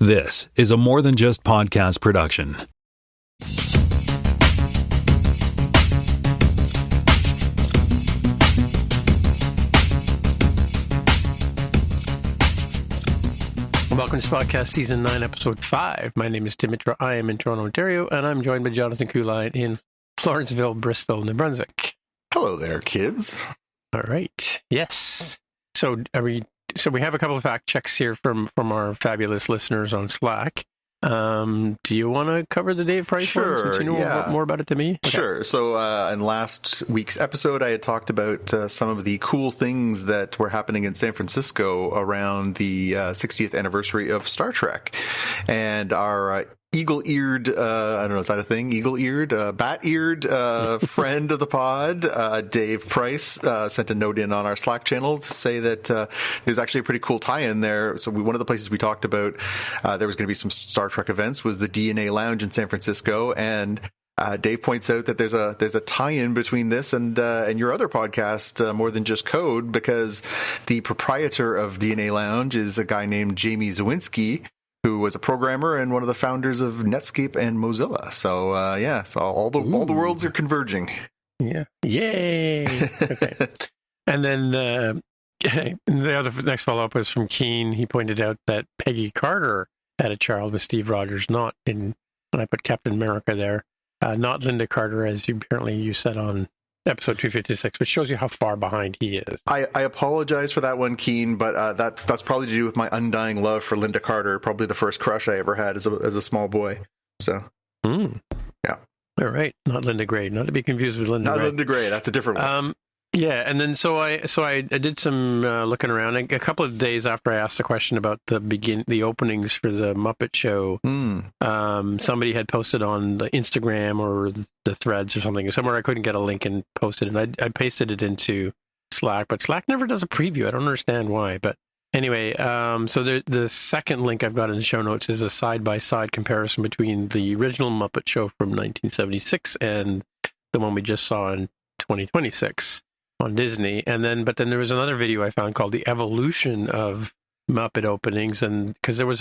This is a More Than Just Podcast production. Welcome to Podcast Season 9, Episode 5. My name is Dimitra. I am in Toronto, Ontario, and I'm joined by Jonathan Kuline in Florenceville, Bristol, New Brunswick. Hello there, kids. All right. Yes. So we have a couple of fact checks here from our fabulous listeners on Slack. Do you want to cover the Dave Price one, since you know more about it than me? Okay. Sure. So in last week's episode, I had talked about some of the cool things that were happening in San Francisco around the 60th anniversary of Star Trek. And our eagle-eared, I don't know, is that a thing? Eagle-eared, bat-eared friend of the pod, Dave Price, sent a note in on our Slack channel to say that there's actually a pretty cool tie-in there. So one of the places we talked about there was going to be some Star Trek events was the DNA Lounge in San Francisco, and Dave points out that there's a tie-in between this and your other podcast, More Than Just Code, because the proprietor of DNA Lounge is a guy named Jamie Zawinski, who was a programmer and one of the founders of Netscape and Mozilla. So so all the worlds are converging. Yeah. Yay. Okay. And then the next follow-up was from Keane. He pointed out that Peggy Carter had a child with Steve Rogers, not in, and I put Captain America there, not Linda Carter, as you said on episode 256, which shows you how far behind he is. I apologize for that one, Keen, but that's probably to do with my undying love for Linda Carter, probably the first crush I ever had as a small boy. So, yeah. All right. Not Linda Gray. Not to be confused with Linda Gray. Not Linda Gray. That's a different one. Yeah, and then so I did some looking around. A couple of days after I asked the question about the openings for the Muppet Show, somebody had posted on the Instagram or the Threads or something, somewhere I couldn't get a link and posted it. And I pasted it into Slack, but Slack never does a preview. I don't understand why. But anyway, so the second link I've got in the show notes is a side-by-side comparison between the original Muppet Show from 1976 and the one we just saw in 2026. On Disney, but then there was another video I found called "The Evolution of Muppet Openings," and because there was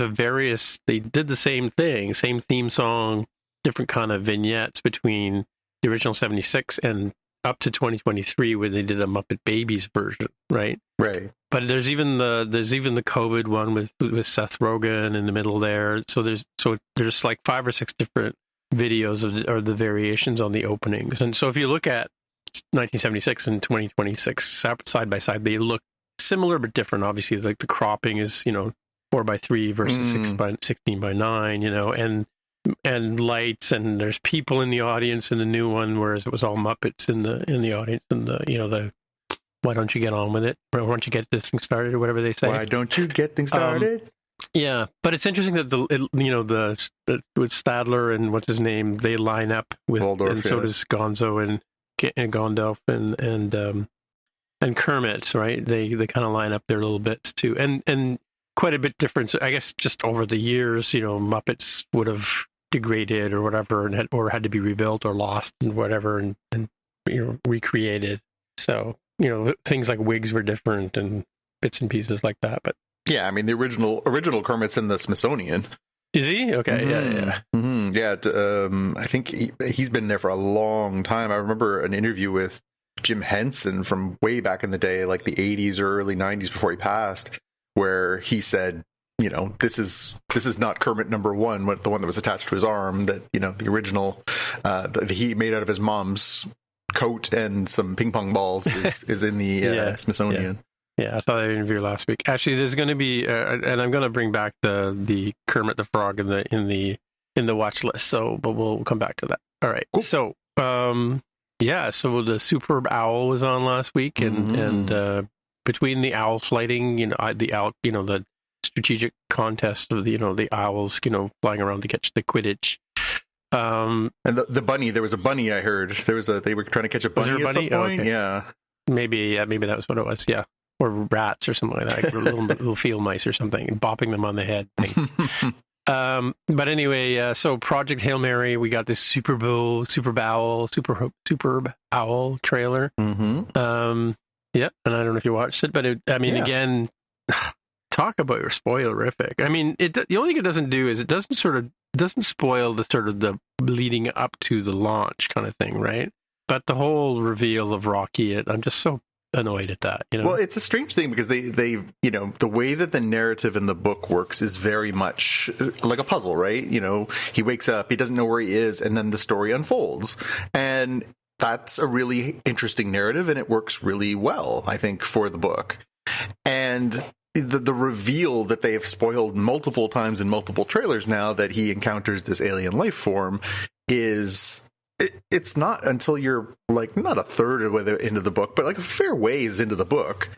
they did the same thing, same theme song, different kind of vignettes between the original 76 and up to 2023, where they did a Muppet Babies version, right? Right. But there's even the COVID one with Seth Rogen in the middle there. So there's like 5 or 6 different videos of the variations on the openings, and so if you look at 1976 and 2026 side by side, they look similar but different. Obviously, like the cropping is 4:3 versus 16:9, and lights, and there's people in the audience in the new one, whereas it was all Muppets in the audience, and the why don't you get on with it, or why don't you get this thing started, or whatever they say. Why don't you get things started? Yeah, but it's interesting that with Stadler and what's his name, they line up with Waldorf, and so does Gonzo and Gondelf and Kermit, right? They kind of line up their little bits too, and quite a bit different. I guess just over the years, Muppets would have degraded or whatever, and had to be rebuilt or lost and whatever, and recreated. So things like wigs were different and bits and pieces like that. But yeah, I mean the original Kermit's in the Smithsonian. Is he? Okay, yeah. Mm-hmm. Yeah, I think he's been there for a long time. I remember an interview with Jim Henson from way back in the day, like the 80s or early 90s before he passed, where he said, this is not Kermit number 1, the one that was attached to his arm, that, the original, that he made out of his mom's coat and some ping pong balls is in the Smithsonian. Yeah, I saw that interview last week. Actually, there's going to be, and I'm going to bring back the Kermit the Frog in the watch list. So, but we'll come back to that. All right. Cool. So, so the Superb Owl was on last week, and between the owl flighting, the strategic contest of the owls, flying around to catch the Quidditch. And the bunny, there was a bunny. I heard they were trying to catch a bunny at some point. Oh, okay. Yeah, maybe that was what it was. Yeah. Or rats or something like that, like little field mice or something, and bopping them on the head. But anyway, so Project Hail Mary, we got this Superb Owl trailer. Mm-hmm. Yeah, and I don't know if you watched it, but again, talk about your spoilerific. I mean, the only thing it doesn't do is it doesn't spoil the sort of the leading up to the launch kind of thing, right? But the whole reveal of Rocky, I'm just so annoyed at that. Well, it's a strange thing because they the way that the narrative in the book works is very much like a puzzle, right? He wakes up, he doesn't know where he is, and then the story unfolds, and that's a really interesting narrative, and it works really well, I think, for the book. And the reveal that they have spoiled multiple times in multiple trailers now, that he encounters this alien life form, it's not until you're like not a third of the way into the book, but like a fair ways into the book.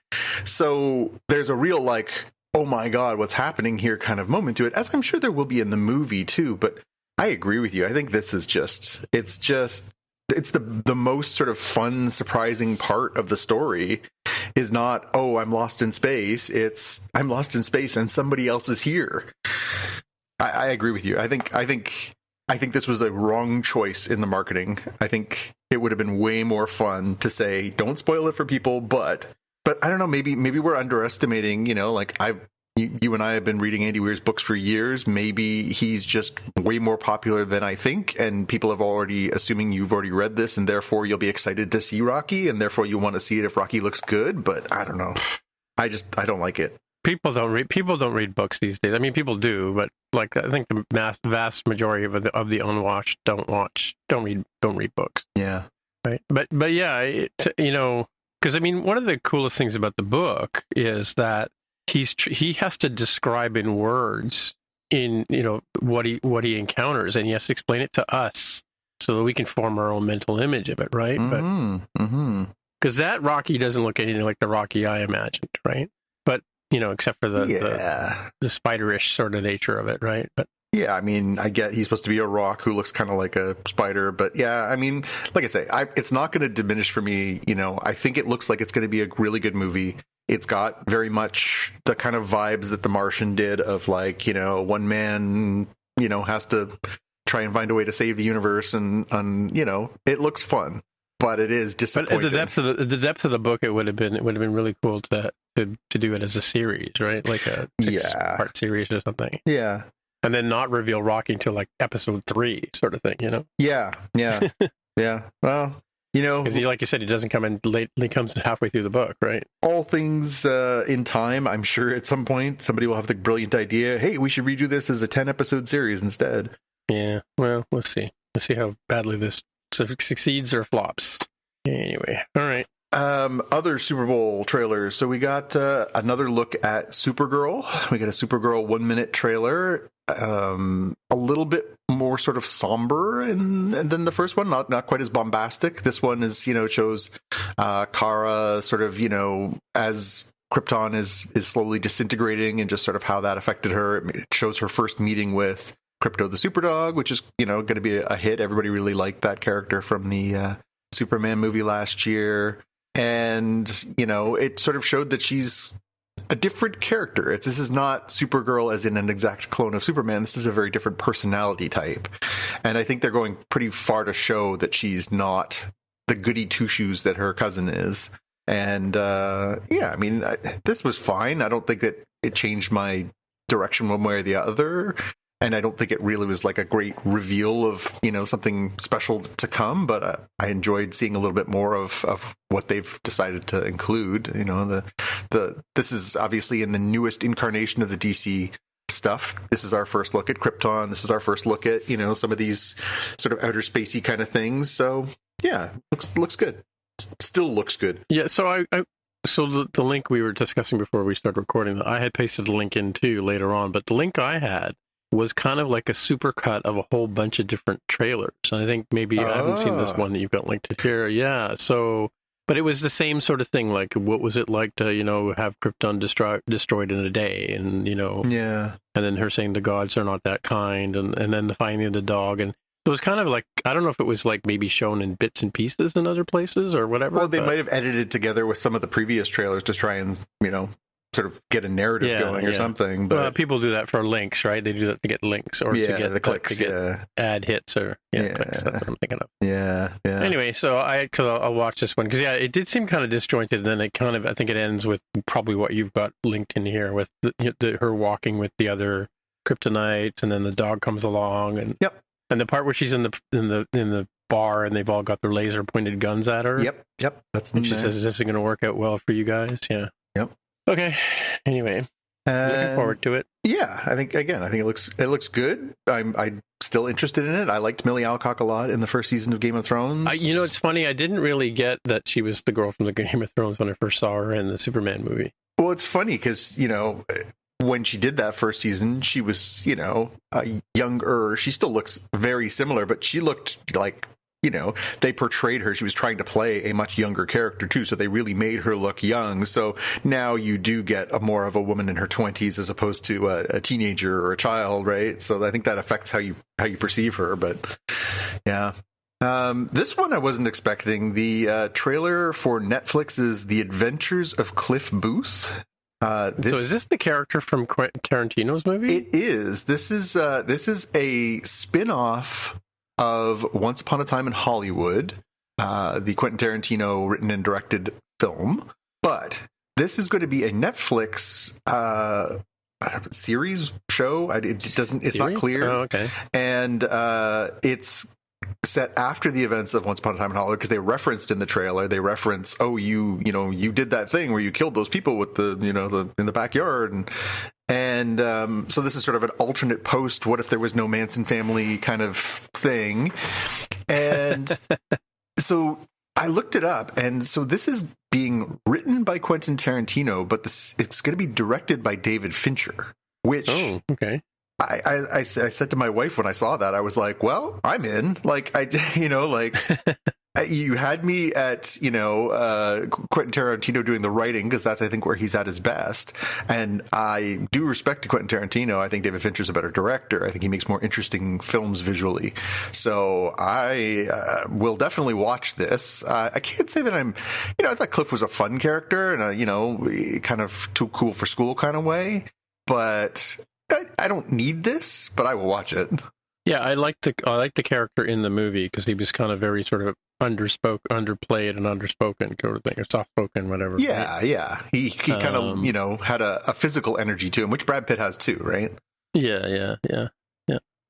So there's a real like, oh my God, what's happening here kind of moment to it, as I'm sure there will be in the movie too. But I agree with you. I think this is it's the most sort of fun, surprising part of the story is not, oh, I'm lost in space. It's I'm lost in space and somebody else is here. I agree with you. I think this was a wrong choice in the marketing. I think it would have been way more fun to say, don't spoil it for people, but I don't know, maybe we're underestimating, like you and I have been reading Andy Weir's books for years. Maybe he's just way more popular than I think, and people have already assuming you've already read this, and therefore you'll be excited to see Rocky, and therefore you want to see it if Rocky looks good. But I don't know. I don't like it. People don't read books these days. I mean, people do, but like I think the vast majority of the unwashed don't read books. Yeah. Right. But yeah, because I mean, one of the coolest things about the book is that he has to describe in words what he encounters, and he has to explain it to us so that we can form our own mental image of it, right? Mm-hmm. But because that Rocky doesn't look anything like the Rocky I imagined, right? But except for the spiderish sort of nature of it, right? But yeah, I mean, I get he's supposed to be a rock who looks kind of like a spider, but yeah, I mean, like I say, it's not going to diminish for me. I think it looks like it's going to be a really good movie. It's got very much the kind of vibes that The Martian did of like, one man, has to try and find a way to save the universe, and it looks fun, but it is disappointing. But at the depth of the book, it would have been really cool to do it as a series, right? Like a 6-part series or something. Yeah. And then not reveal Rocky until like episode 3 sort of thing, Yeah. Yeah. Well, because like you said, he doesn't come in late. He comes halfway through the book, right? All things in time. I'm sure at some point somebody will have the brilliant idea, hey, we should redo this as a 10-episode series instead. Yeah. Well, we'll see. Let's see how badly this succeeds or flops. Anyway. All right. Other Super Bowl trailers. So we got another look at Supergirl. We got a Supergirl 1-minute trailer. A little bit more sort of somber than the first one. Not quite as bombastic. This one is, shows Kara sort of, as Krypton is slowly disintegrating, and just sort of how that affected her. It shows her first meeting with Krypto the Superdog, which is, going to be a hit. Everybody really liked that character from the Superman movie last year. And, it sort of showed that she's a different character. This is not Supergirl as in an exact clone of Superman. This is a very different personality type. And I think they're going pretty far to show that she's not the goody two-shoes that her cousin is. And, I mean, this was fine. I don't think that it changed my direction one way or the other. And I don't think it really was like a great reveal of, something special to come, but I enjoyed seeing a little bit more of what they've decided to include. This is obviously in the newest incarnation of the DC stuff. This is our first look at Krypton. This is our first look at, some of these sort of outer spacey kind of things. So yeah, looks good. Still looks good. Yeah. So So the link we were discussing before we started recording, I had pasted the link in too later on, but the link I had was kind of like a supercut of a whole bunch of different trailers. And I think maybe I haven't seen this one that you've got linked to here. Yeah. So, but it was the same sort of thing. Like, what was it like to, have Krypton destroyed in a day? And, yeah. And then her saying the gods are not that kind. And then the finding of the dog. And so it was kind of like, I don't know if it was like maybe shown in bits and pieces in other places or whatever. Well, they might have edited together with some of the previous trailers to try and, sort of get a narrative going or something. But well, people do that for links, right? They do that to get links or to get the clicks, to get ad hits or clicks. That's what I'm thinking of. Yeah. Anyway, so I'll watch this one because it did seem kind of disjointed, and then it kind of, I think it ends with probably what you've got linked in here with her walking with the other Kryptonites, and then the dog comes along, and and the part where she's in the bar and they've all got their laser pointed guns at her. Yep. That's and she says, "This is going to work out well for you guys." Yeah. Yep. Okay. Anyway, looking forward to it. Yeah, I think it looks good. I'm still interested in it. I liked Millie Alcock a lot in the first season of Game of Thrones. It's funny. I didn't really get that she was the girl from the Game of Thrones when I first saw her in the Superman movie. Well, it's funny because when she did that first season, she was younger. She still looks very similar, but she looked like. They portrayed her. She was trying to play a much younger character too, so they really made her look young. So now you do get more of a woman in her 20s as opposed to a teenager or a child, right? So I think that affects how you perceive her. But yeah, this one I wasn't expecting. The trailer for Netflix's The Adventures of Cliff Booth. So is this the character from Quentin Tarantino's movie? It is. This is a spin-off of Once Upon a Time in Hollywood, the Quentin Tarantino written and directed film. But this is going to be a Netflix series show. It's not clear. Oh, okay. And it's set after the events of Once Upon a Time in Hollywood because they referenced in the trailer. They reference, you did that thing where you killed those people with in the backyard and so this is sort of an alternate post. What if there was no Manson family kind of thing? And so I looked it up, and so this is being written by Quentin Tarantino, but it's going to be directed by David Fincher, which okay. I said to my wife when I saw that, I was like, well, I'm in. You had me at, Quentin Tarantino doing the writing, because that's, I think, where he's at his best. And I do respect Quentin Tarantino. I think David Fincher's a better director. I think he makes more interesting films visually. So I will definitely watch this. I can't say that I thought Cliff was a fun character and kind of too cool for school kind of way. But I don't need this, but I will watch it. Yeah, I like the character in the movie because he was kind of very sort of underplayed and underspoken kind of thing, or soft-spoken, whatever. Yeah, right? yeah. He kind of, had a physical energy to him, which Brad Pitt has too, right? Yeah.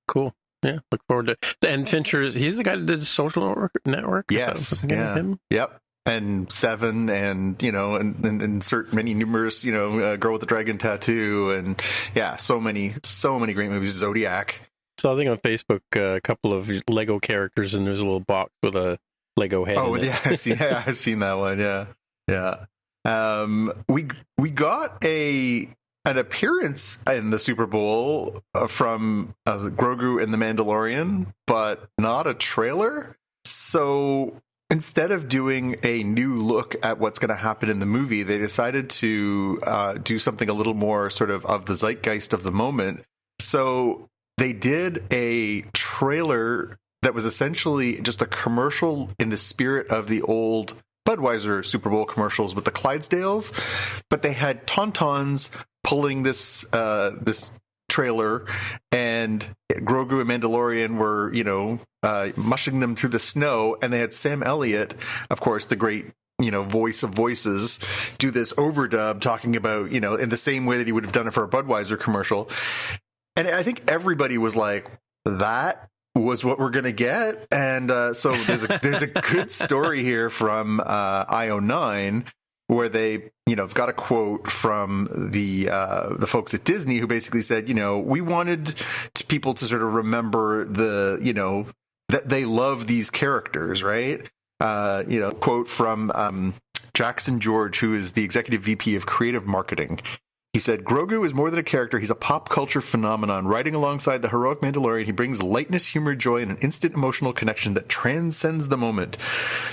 Cool. Yeah, look forward to it. And Fincher, he's the guy that did the Social Network? Yes, yeah. Him? Yep. And Seven, and many numerous, Girl with the Dragon Tattoo, and yeah, so many great movies. Zodiac. So I think on Facebook, a couple of Lego characters, and there's a little box with a Lego head. Oh, in yeah, it. I've seen that one. Yeah. We got an appearance in the Super Bowl from Grogu and the Mandalorian, but not a trailer. So instead of doing a new look at what's going to happen in the movie, they decided to do something a little more sort of the zeitgeist of the moment. So they did a trailer that was essentially just a commercial in the spirit of the old Budweiser Super Bowl commercials with the Clydesdales, but they had Tauntauns pulling this trailer, and Grogu and Mandalorian were, mushing them through the snow, and they had Sam Elliott, of course, the great voice of voices, do this overdub talking about, in the same way that he would have done it for a Budweiser commercial. And I think everybody was like, that was what we're going to get. And so there's a good story here from IO9 where they, got a quote from the folks at Disney who basically said, we wanted people to sort of remember that they love these characters, right? Quote from Jackson George, who is the executive VP of creative marketing. He said, Grogu is more than a character. He's a pop culture phenomenon. Riding alongside the heroic Mandalorian, he brings lightness, humor, joy, and an instant emotional connection that transcends the moment.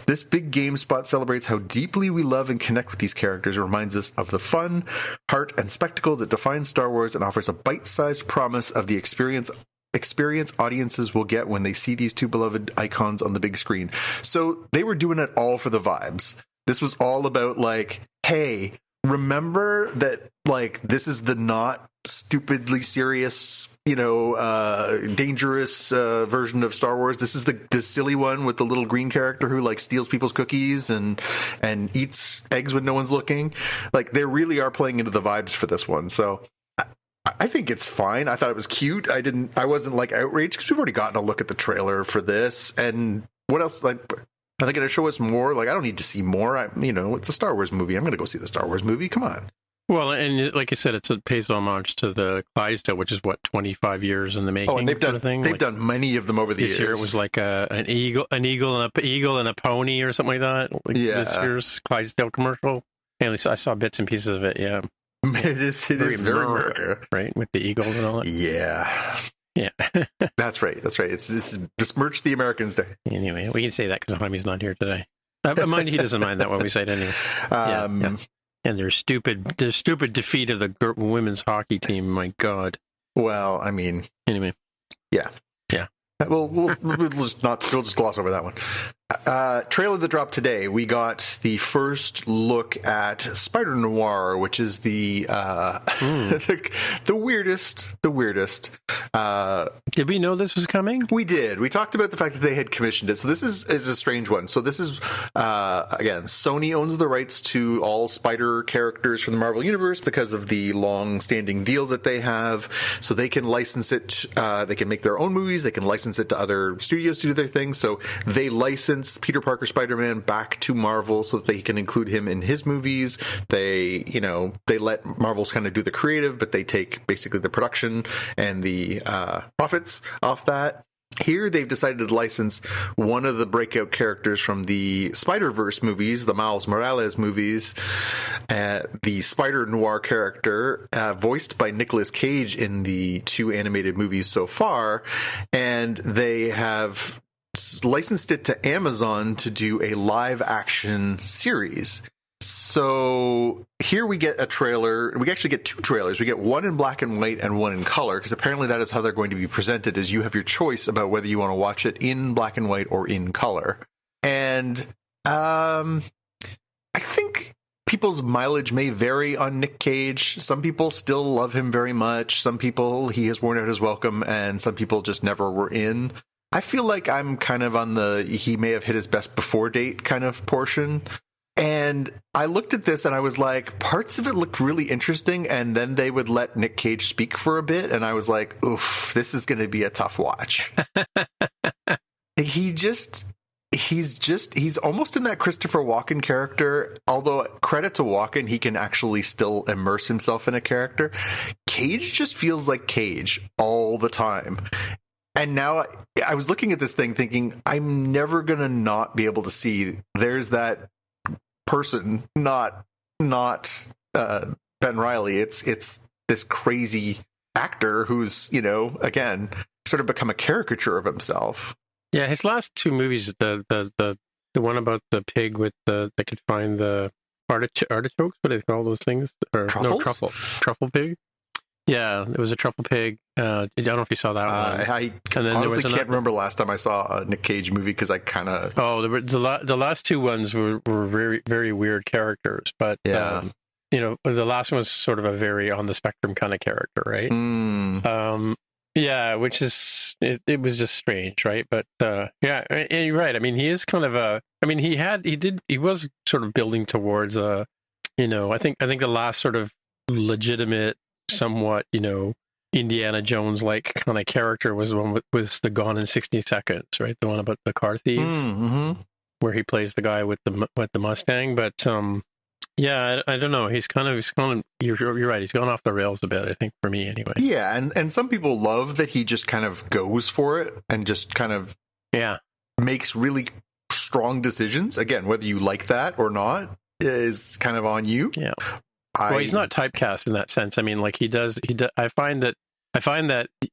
This big game spot celebrates how deeply we love and connect with these characters. It reminds us of the fun, heart, and spectacle that defines Star Wars and offers a bite-sized promise of the experience audiences will get when they see these two beloved icons on the big screen. So they were doing it all for the vibes. This was all about hey, remember that, like, this is the not stupidly serious, dangerous version of Star Wars. This is the silly one with the little green character who, like, steals people's cookies and eats eggs when no one's looking. Like, they really are playing into the vibes for this one. So I think it's fine. I thought it was cute. I wasn't like outraged because we've already gotten a look at the trailer for this. And what else? Like, are they going to show us more? Like, I don't need to see more. It's a Star Wars movie. I'm going to go see the Star Wars movie. Come on. Well, and like you said, it pays homage to the Clydesdale, which is 25 years in the making. Oh, and they've done many of them over the years. This year it was like an eagle and a pony or something like that. Like this year's Clydesdale commercial. At least I saw bits and pieces of it. Yeah. It is very America, right? With the eagle and all that. Yeah. That's right. It's besmirch the Americans Day. Anyway, we can say that because Jaime's not here today. Mind he doesn't mind that when we say it anyway. Yeah. And their stupid defeat of the women's hockey team. My God. Well, anyway. Yeah. We'll just gloss over that one. Trailer that dropped today, we got the first look at Spider Noir, which is the weirdest. Did we know this was coming? We did. We talked about the fact that they had commissioned it. So this is a strange one. So this is again, Sony owns the rights to all Spider characters from the Marvel Universe because of the long-standing deal that they have. So they can license it. They can make their own movies. They can license it to other studios to do their thing. So they license Peter Parker Spider-Man back to Marvel so that they can include him in his movies. They let Marvel's kind of do the creative, but they take basically the production and the profits off that. Here, they've decided to license one of the breakout characters from the Spider-Verse movies, the Miles Morales movies, the Spider Noir character, voiced by Nicolas Cage in the 2 animated movies so far, and they have licensed it to Amazon to do a live action series. So here we get a trailer. We actually get 2 trailers. We get one in black and white and one in color, because apparently that is how they're going to be presented, is you have your choice about whether you want to watch it in black and white or in color. And I think people's mileage may vary on Nick Cage. Some people still love him very much. Some people, he has worn out his welcome, and some people just never were in. I feel like I'm kind of on the he may have hit his best before date kind of portion. And I looked at this and I was like, parts of it looked really interesting. And then they would let Nick Cage speak for a bit. And I was like, oof, this is going to be a tough watch. He's almost in that Christopher Walken character. Although credit to Walken, he can actually still immerse himself in a character. Cage just feels like Cage all the time. And now I was looking at this thing thinking, I'm never going to not be able to see there's that person, not Ben Reilly. It's this crazy actor who's, again, sort of become a caricature of himself. Yeah, his last 2 movies, the one about the pig with they could find the artichokes, what do they call those things? Truffles? No, truffle pig. Yeah, it was a truffle pig. I don't know if you saw that one. I honestly can't remember last time I saw a Nick Cage movie because I kind of... Oh, the last 2 ones were very, very weird characters. But, yeah. The last one was sort of a very on the spectrum kind of character, right? Yeah, which is... It was just strange, right? But, yeah, and you're right. He is kind of he was sort of building towards I think the last sort of legitimate, somewhat, Indiana Jones like kind of character was the one with the Gone in 60 Seconds, right? The one about the car thieves, where he plays the guy with the Mustang. But yeah, I don't know. He's kind of. You're right. He's gone off the rails a bit, I think, for me anyway. Yeah, and some people love that he just kind of goes for it and just kind of makes really strong decisions. Again, whether you like that or not is kind of on you. Yeah. Well, he's not typecast in that sense. He does. I find that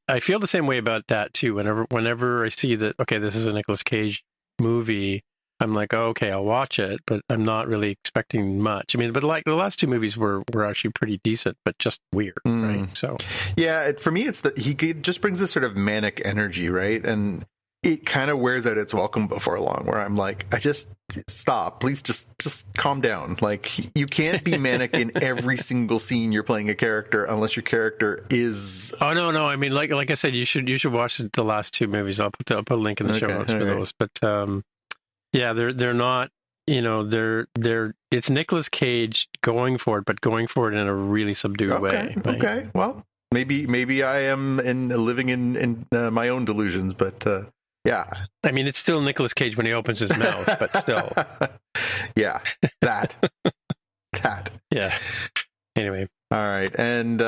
I feel the same way about that too. Whenever I see that, okay, this is a Nicolas Cage movie, I'm like, oh, okay, I'll watch it, but I'm not really expecting much. But like the last 2 movies were actually pretty decent, but just weird, right? So, yeah, for me, it's that he just brings this sort of manic energy, right? And it kind of wears out its welcome before long, where I'm like, I just stop, please, just calm down. Like, you can't be manic in every single scene you're playing a character unless your character is. Oh no, I mean, like I said, you should watch the last two movies. I'll put a link in the show notes for those. But yeah, they're not. They're it's Nicolas Cage going for it, but going for it in a really subdued way. Right? Okay, well, maybe I am living in my own delusions, but yeah. I mean, it's still Nicolas Cage when he opens his mouth, but still. Yeah, that. Yeah. Anyway. All right, and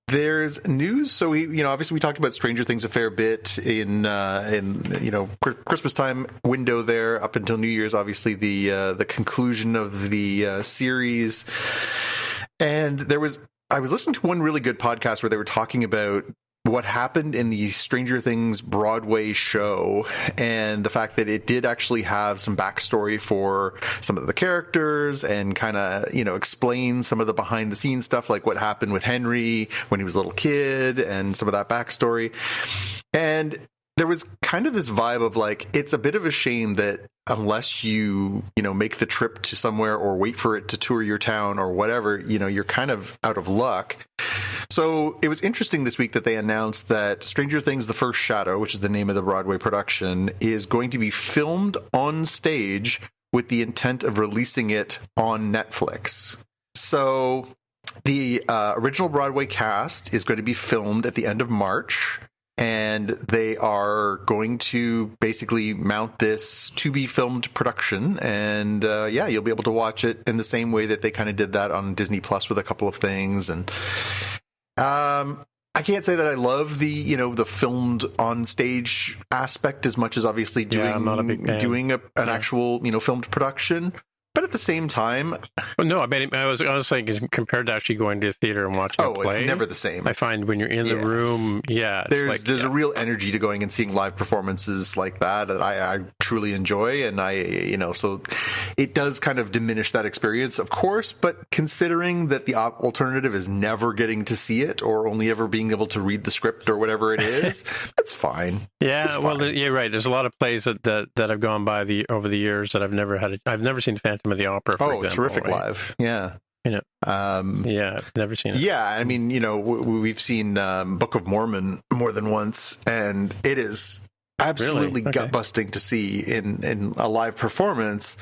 there's news. So obviously we talked about Stranger Things a fair bit in Christmas time window there up until New Year's. Obviously the conclusion of the series, and I was listening to one really good podcast where they were talking about what happened in the Stranger Things Broadway show and the fact that it did actually have some backstory for some of the characters and kind of, explain some of the behind the scenes stuff, like what happened with Henry when he was a little kid and some of that backstory. And there was kind of this vibe of like, it's a bit of a shame that unless you make the trip to somewhere or wait for it to tour your town or whatever, you're kind of out of luck. So it was interesting this week that they announced that Stranger Things: The First Shadow, which is the name of the Broadway production, is going to be filmed on stage with the intent of releasing it on Netflix. So the original Broadway cast is going to be filmed at the end of March, and they are going to basically mount this to be filmed production. And you'll be able to watch it in the same way that they kind of did that on Disney Plus with a couple of things. And I can't say that I love the filmed on stage aspect as much as obviously doing I'm not a big fan. an actual filmed production. But at the same time, well, no, I mean, I was saying compared to actually going to a theater and watching a play, it's never the same. I find when you're in the room, there's a real energy to going and seeing live performances like that I truly enjoy, and so it does kind of diminish that experience, of course. But considering that the alternative is never getting to see it or only ever being able to read the script or whatever it is, that's fine. Yeah, well, you're right. There's a lot of plays that have gone by over the years that I've never seen Phantom of the Opera, for example. Terrific, right? live. Yeah. I've never seen it. Yeah, I mean, we've seen Book of Mormon more than once, and it is absolutely gut-busting to see in a live performance.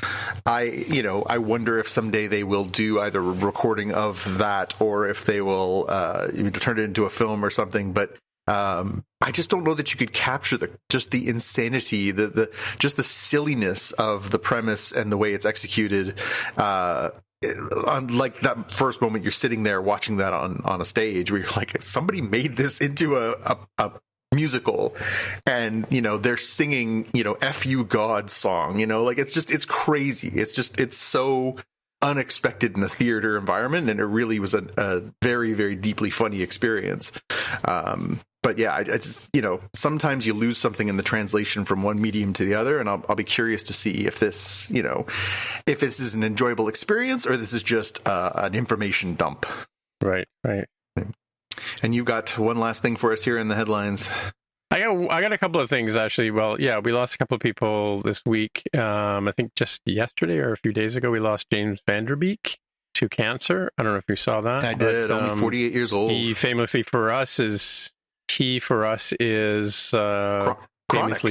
I wonder if someday they will do either a recording of that or if they will turn it into a film or something, but I just don't know that you could capture the insanity, the silliness of the premise and the way it's executed. Like that first moment you're sitting there watching that on a stage where you're like, somebody made this into a musical, and they're singing F you God song, like it's crazy. It's so unexpected in a theater environment, and it really was a very, very deeply funny experience. But yeah, I just, sometimes you lose something in the translation from one medium to the other, and I'll be curious to see if this, if this is an enjoyable experience or this is just an information dump. Right. And you've got one last thing for us here in the headlines. I got a couple of things, actually. Well, yeah, we lost a couple of people this week. I think just yesterday or a few days ago, we lost James Van Der Beek to cancer. I don't know if you saw that. I did. Only 48 years old. He famously for us is famously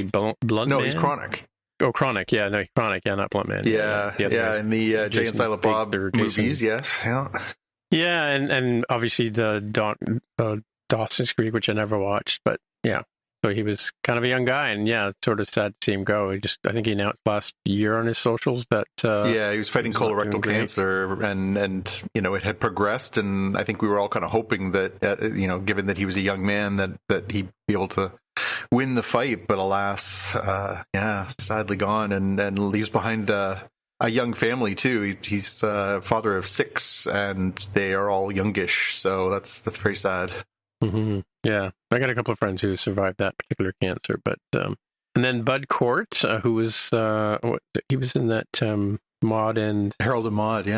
Blunt Man. No, he's Chronic. Oh, Chronic. Yeah, no, Chronic. Yeah, not Blunt Man. Yeah. In the Jay and Silent Bob movies, yes. Yeah. Yeah, and obviously the Dawson's Creek, which I never watched, but yeah. So he was kind of a young guy, and yeah, it's sort of sad to see him go. I think he announced last year on his socials that he was fighting colorectal cancer, and it had progressed, and I think we were all kind of hoping that given that he was a young man, that he'd be able to win the fight, but alas, sadly gone, and leaves behind a young family too. He's father of 6, and they are all youngish, so that's very sad. Mm-hmm. Yeah, I got a couple of friends who survived that particular cancer, but and then Bud Cort, who was he was in that Maude and Harold and Maude,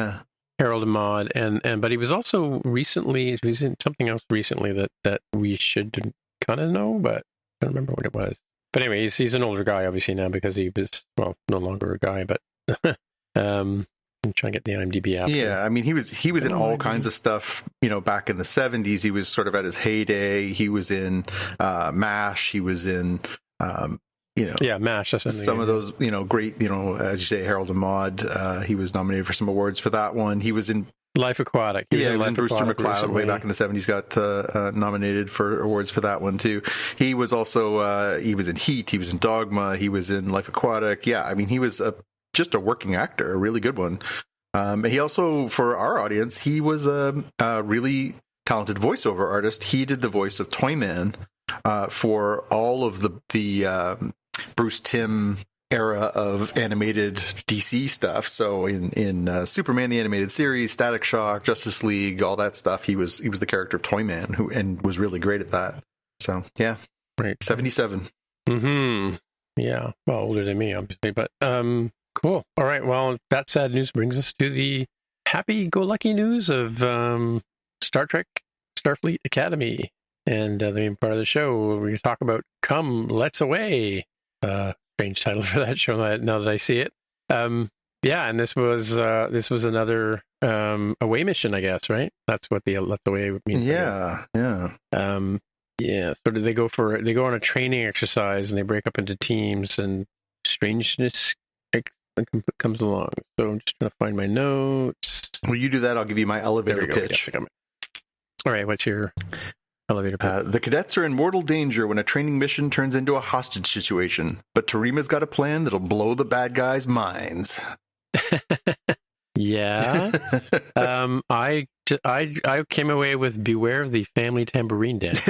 and but he was also recently in something else recently that we should kind of know, but I don't remember what it was. But anyway, he's an older guy, obviously, now because he was, well, no longer a guy, but I'm trying to get the IMDb app. Yeah, I mean, he was in all kinds of stuff, back in the 70s. He was sort of at his heyday. He was in MASH. He was in, MASH. That's some of those, great, as you say, Harold and Maude. He was nominated for some awards for that one. He was in Life Aquatic. He was in Brewster McCloud way back in the 70s, got nominated for awards for that one too. He was also, he was in Heat, he was in Dogma, he was in Life Aquatic. Yeah, I mean, he was just a working actor, a really good one. He also, for our audience, he was a really talented voiceover artist. He did the voice of Toyman for all of the Bruce Timm era of animated DC stuff. So in Superman the Animated Series, Static Shock, Justice League, all that stuff, he was the character of Toyman, and was really great at that. So yeah, right, 77. Yeah, well, older than me, obviously, but cool. All right, well, that sad news brings us to the happy-go-lucky news of Star Trek Starfleet Academy, and the main part of the show where we talk about Come Let's Away. Strange title for that show now that I see it. Yeah, and this was another away mission, I guess, right? That's what the Let's Away means. Yeah. Yeah. So they go on a training exercise, and they break up into teams, and strangeness comes along. So I'm just going to find my notes. Will you do that? I'll give you my elevator pitch. Yes, all right, what's your elevator pitch? The cadets are in mortal danger when a training mission turns into a hostage situation. But Tarima's got a plan that'll blow the bad guys' minds. Yeah. I came away with Beware of the Family Tambourine Dance.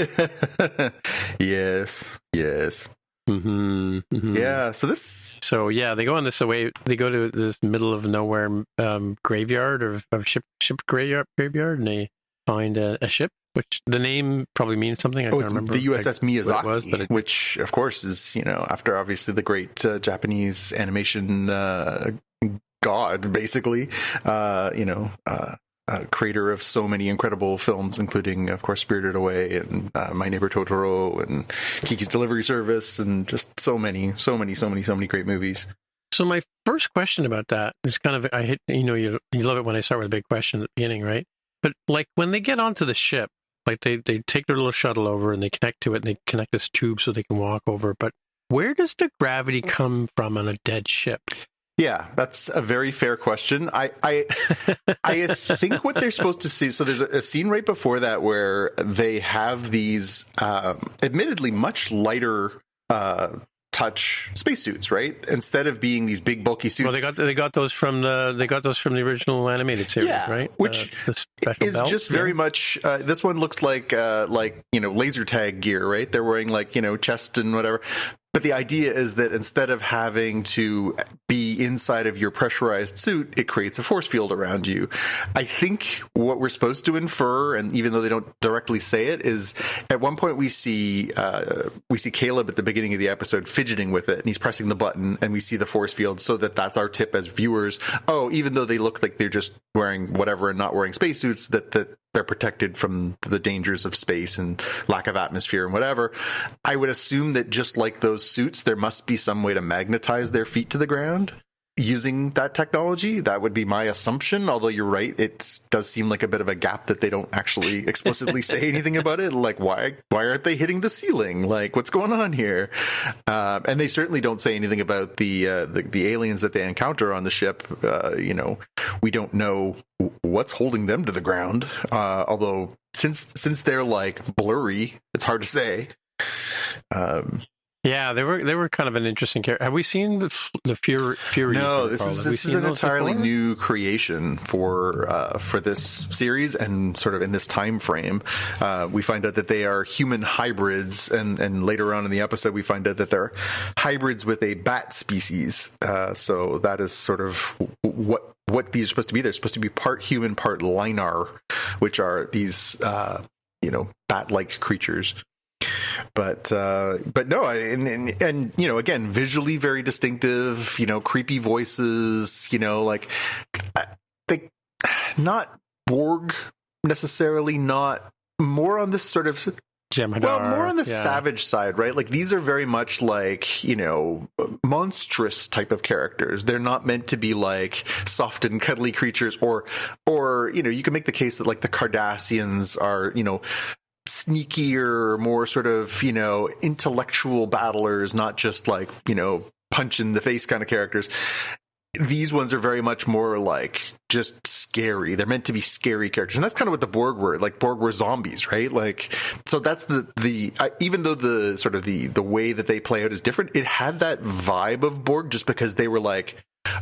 Yes. Mm-hmm. Yeah. So they go on this away. They go to this middle of nowhere graveyard or ship graveyard, and they find a ship, which the name probably means something. I can't remember. The USS Miyazaki, but which of course is after obviously the great Japanese animation god, basically, creator of so many incredible films, including, of course, Spirited Away and My Neighbor Totoro and Kiki's Delivery Service, and just so many great movies. So my first question about that is kind of, you love it when I start with a big question at the beginning, right? But like when they get onto the ship, like they take their little shuttle over and they connect to it, and they connect this tube so they can walk over. But where does the gravity come from on a dead ship? Yeah, that's a very fair question. I think what they're supposed to see. So there's a scene right before that where they have these, admittedly much lighter touch spacesuits, right? Instead of being these big bulky suits. Well, they got those from the original animated series, right? Which is belts, just very much. This one looks like laser tag gear, right? They're wearing chest and whatever. But the idea is that instead of having to be inside of your pressurized suit, it creates a force field around you. I think what we're supposed to infer, and even though they don't directly say it, is at one point we see Caleb at the beginning of the episode fidgeting with it, and he's pressing the button, and we see the force field, so that's our tip as viewers. Oh, even though they look like they're just wearing whatever and not wearing spacesuits, that they're protected from the dangers of space and lack of atmosphere and whatever. I would assume that just like those suits, there must be some way to magnetize their feet to the ground using that technology. That would be my assumption, although you're right, it does seem like a bit of a gap that they don't actually explicitly say anything about it. Like, why aren't they hitting the ceiling? Like, what's going on here? And they certainly don't say anything about the aliens that they encounter on the ship. We don't know what's holding them to the ground, although since they're like blurry, it's hard to say. Yeah, they were kind of an interesting character. Have we seen the Furies? No, this is an entirely new creation for this series, and sort of in this time frame. We find out that they are human hybrids, and later on in the episode, we find out that they're hybrids with a bat species. So that is sort of what these are supposed to be. They're supposed to be part human, part Linar, which are these bat-like creatures. But no, and again, visually very distinctive, creepy voices, like they not Borg necessarily, not more on this sort of Jem'Hadar. Well, more on the savage side, right? Like, these are very much like, you know, monstrous type of characters. They're not meant to be like soft and cuddly creatures, or, you know, you can make the case that like the Cardassians are, you know, sneakier, more sort of, you know, intellectual battlers, not just like, you know, punch in the face kind of characters. These ones are very much more like just scary. They're meant to be scary characters. And that's kind of what the Borg were. Like, Borg were zombies, right? Like, so that's the even though the sort of the way that they play out is different, it had that vibe of Borg just because they were like,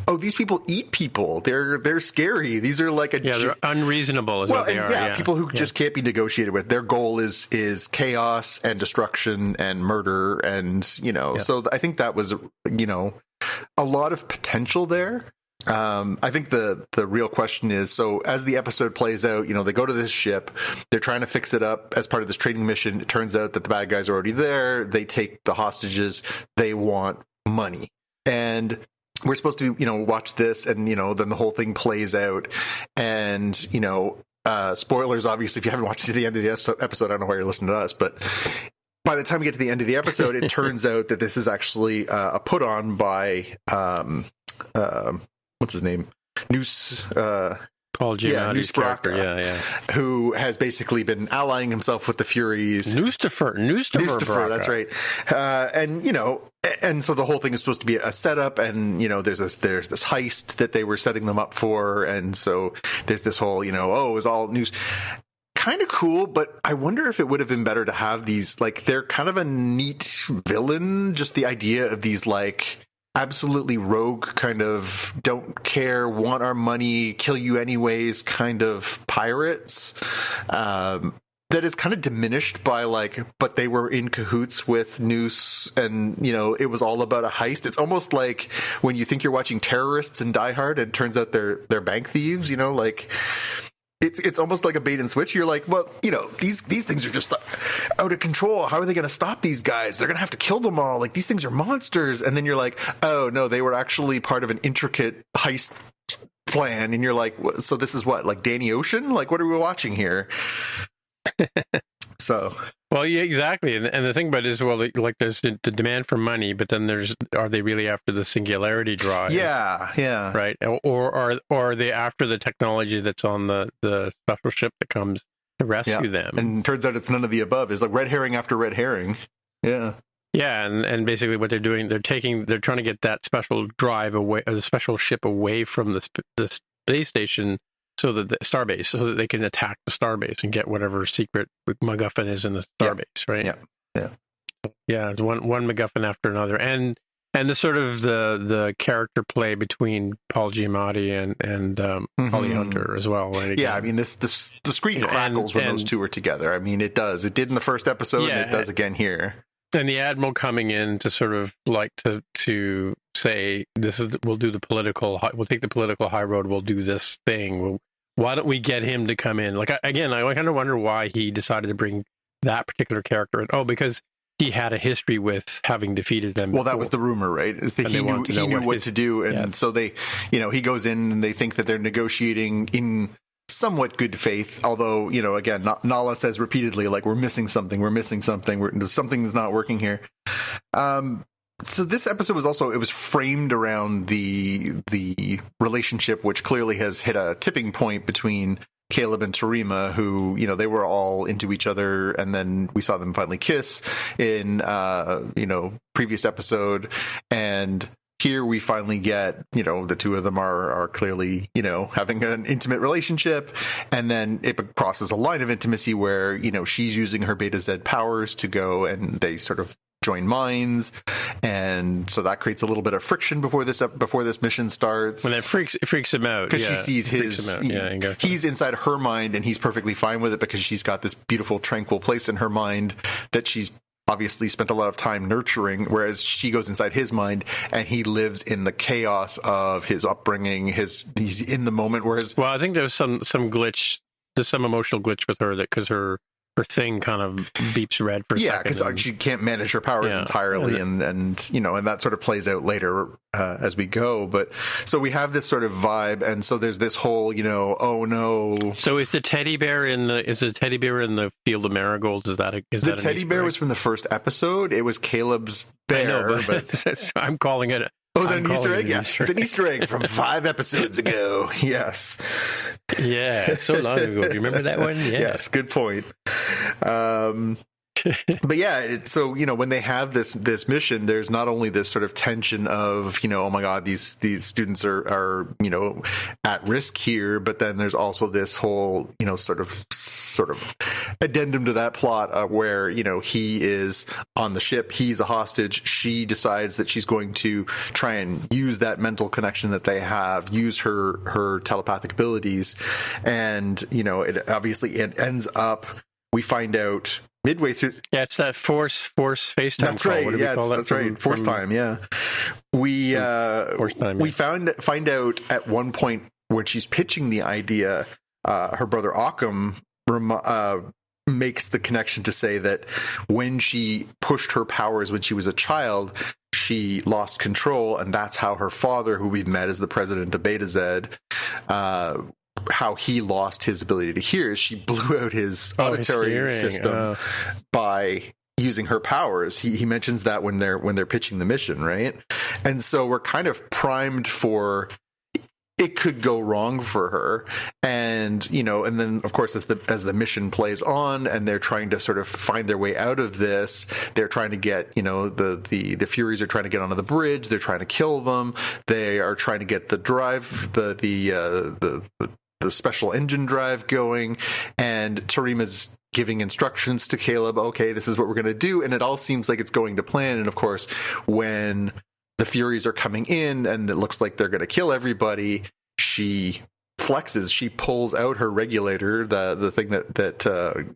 oh, these people eat people. They're scary. These are like they're unreasonable is what they are. Yeah, people who just can't be negotiated with. Their goal is chaos and destruction and murder, and, you know, so I think that was, you know, a lot of potential there. I think the real question is, so as the episode plays out, you know, they go to this ship, they're trying to fix it up as part of this training mission. It turns out that the bad guys are already there. They take the hostages. They want money. And we're supposed to, you know, watch this, and, you know, then the whole thing plays out. And, you know, spoilers, obviously, if you haven't watched to the end of the episode, I don't know why you're listening to us, but by the time we get to the end of the episode, it turns out that this is actually a put on by what's his name? Noose. Paul Giamatti's character, who has basically been allying himself with the Furies. Noostifer, that's right. And, you know, and so the whole thing is supposed to be a setup, and, you know, there's this heist that they were setting them up for, and so there's this whole, you know, oh, it was all news. Kind of cool, but I wonder if it would have been better to have these, like, they're kind of a neat villain, just the idea of these, like, absolutely rogue kind of don't care, want our money, kill you anyways kind of pirates, that is kind of diminished by, like, but they were in cahoots with Noose, and, you know, it was all about a heist. It's almost like when you think you're watching terrorists in Die Hard, and it turns out they're bank thieves, you know, like, it's almost like a bait and switch. You're like, well, you know, these things are just out of control. How are they going to stop these guys? They're going to have to kill them all. Like, these things are monsters. And then you're like, oh no, they were actually part of an intricate heist plan. And you're like, so this is what, like Danny Ocean? Like, what are we watching here? So, well, yeah, exactly. And the thing about it is, well, like, there's the demand for money, but then are they really after the singularity drive? Yeah. Right. Or are they after the technology that's on the special ship that comes to rescue them? And turns out it's none of the above. It's like red herring after red herring. Yeah. Yeah. And basically what they're doing, they're trying to get that special drive away, or the special ship away from the space station, so that the starbase, so that they can attack the starbase and get whatever secret MacGuffin is in the starbase, right? Yeah. It's one MacGuffin after another, and the sort of the character play between Paul Giamatti and Holly Hunter as well, right? Yeah, I mean, the screen crackles when those two are together. I mean, it does. It did in the first episode, and it does again here. And the Admiral coming in to sort of like to say, we'll take the political high road. We'll do this thing. Why don't we get him to come in? Like, again, I kind of wonder why he decided to bring that particular character in. Oh, because he had a history with having defeated them. Well, that was the rumor, right? Is that he knew what to do, and so they, you know, he goes in and they think that they're negotiating in somewhat good faith. Although, you know, again, Nala says repeatedly, like, we're missing something, something's not working here. So this episode was framed around the relationship, which clearly has hit a tipping point between Caleb and Tarima, who, you know, they were all into each other, and then we saw them finally kiss in previous episode, and here we finally get, you know, the two of them are clearly, you know, having an intimate relationship, and then it crosses a line of intimacy where, you know, she's using her Beta Z powers to go, and they sort of join minds, and so that creates a little bit of friction before this mission starts. When it freaks him out because she sees he's inside her mind, and he's perfectly fine with it because she's got this beautiful tranquil place in her mind that she's obviously spent a lot of time nurturing, whereas she goes inside his mind and he lives in the chaos of his upbringing. He's in the moment, whereas, well, I think there's some glitch, there's some emotional glitch with her, that because her thing kind of beeps red for a yeah, second. because she can't manage her powers entirely, and that sort of plays out later as we go. But so we have this sort of vibe, and so there's this whole, oh no. So is the teddy bear in the Field of Marigolds? Is that the teddy bear was from the first episode? It was Caleb's bear, I know, but I'm calling it. Oh, is that an Easter egg? Yeah, it's an Easter egg from 5 episodes ago. Yes. Yeah, so long ago. Do you remember that one? Yeah. Yes, good point. But yeah, so when they have this mission, there's not only this sort of tension of oh my god, these students are at risk here, but then there's also this whole sort of addendum to that plot where he is on the ship, he's a hostage, she decides that she's going to try and use that mental connection that they have, use her telepathic abilities, and it ends up, we find out midway through. Yeah, it's that force FaceTime. That's call. right. Yeah, that's right. Force time. Yeah, we find out at one point when she's pitching the idea, her brother Occam makes the connection to say that when she pushed her powers when she was a child, she lost control, and that's how her father, who we've met as the president of Beta Z, how he lost his ability to hear, is she blew out his auditory system by using her powers. He mentions that when they're pitching the mission, right? And so we're kind of primed for it could go wrong for her, and and then of course as the mission plays on and they're trying to sort of find their way out of this, they're trying to get the Furies are trying to get onto the bridge, they're trying to kill them, they are trying to get the drive, the special engine drive going, and Tarima's giving instructions to Caleb, okay, this is what we're going to do, and it all seems like it's going to plan. And of course, when the Furies are coming in and it looks like they're going to kill everybody, she flexes, she pulls out her regulator, the thing that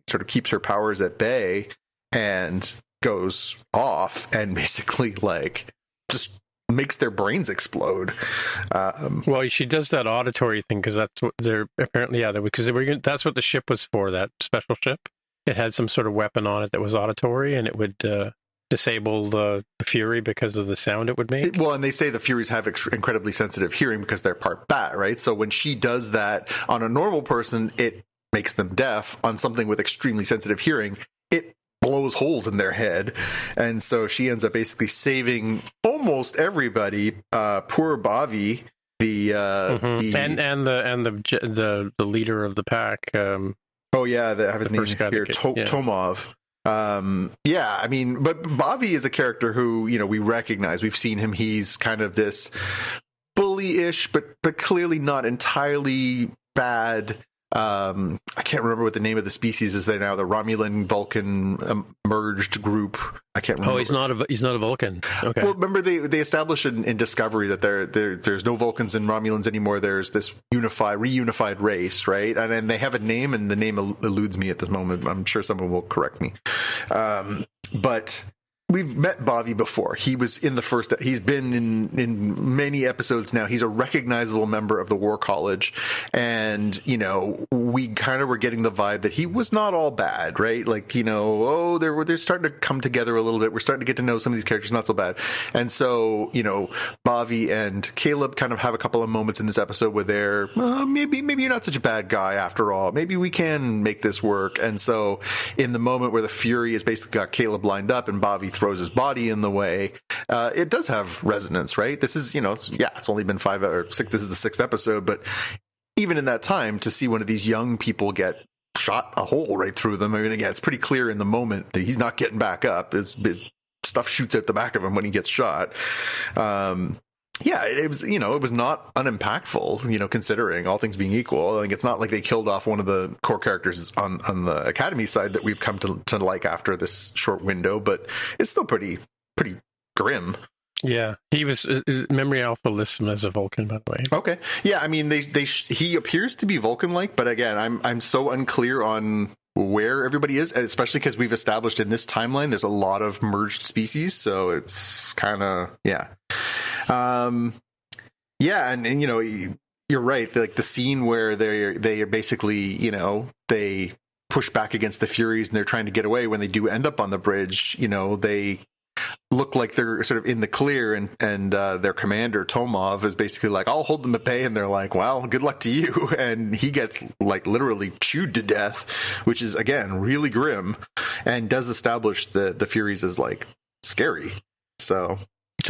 sort of keeps her powers at bay, and goes off and basically just makes their brains explode. Well, she does that auditory thing because that's what they're apparently, that's what the ship was for, that special ship. It had some sort of weapon on it that was auditory, and it would disable the Fury because of the sound it would make. Well, and they say the Furies have incredibly sensitive hearing because they're part bat, right? So when she does that on a normal person, it makes them deaf. On something with extremely sensitive hearing, it blows holes in their head. And so she ends up basically saving almost everybody. Poor Bobby, the leader of the pack. I have his name here, Tomov. I mean, but Bobby is a character who we recognize. We've seen him. He's kind of this bully-ish, but clearly not entirely bad. I can't remember what the name of the species is there now. The Romulan Vulcan merged group. I can't remember. Oh, he's not a Vulcan. Okay. Well, remember they established in Discovery that there's no Vulcans and Romulans anymore. There's this reunified race, right? And they have a name, and the name eludes me at this moment. I'm sure someone will correct me. But we've met Bobby before. He was in the first. He's been in many episodes now. He's a recognizable member of the War College, and we kind of were getting the vibe that he was not all bad, right? They're starting to come together a little bit. We're starting to get to know some of these characters, not so bad. And so Bobby and Caleb kind of have a couple of moments in this episode where they're maybe you're not such a bad guy after all. Maybe we can make this work. And so in the moment where the Fury has basically got Caleb lined up and Bobby throws his body in the way, it does have resonance, right? This is, it's only been 5 or 6. This is the 6th episode, but even in that time, to see one of these young people get shot a hole right through them, I mean, again, it's pretty clear in the moment that he's not getting back up. His stuff shoots out the back of him when he gets shot. It was, it was not unimpactful, considering all things being equal. I think it's not like they killed off one of the core characters on the Academy side that we've come to like after this short window, but it's still pretty grim. Yeah, he was. Memory Alpha lists him as a Vulcan, by the way. Okay, yeah, I mean, he appears to be Vulcan-like, but again, I'm so unclear on where everybody is, especially because we've established in this timeline there's a lot of merged species, so it's kind of and you're right, like the scene where they are basically they push back against the Furies and they're trying to get away. When they do end up on the bridge, they look like they're sort of in the clear, and their commander Tomov is basically like, I'll hold them at bay, and they're like, well, good luck to you, and he gets like literally chewed to death, which is again really grim, and does establish the Furies as like scary. So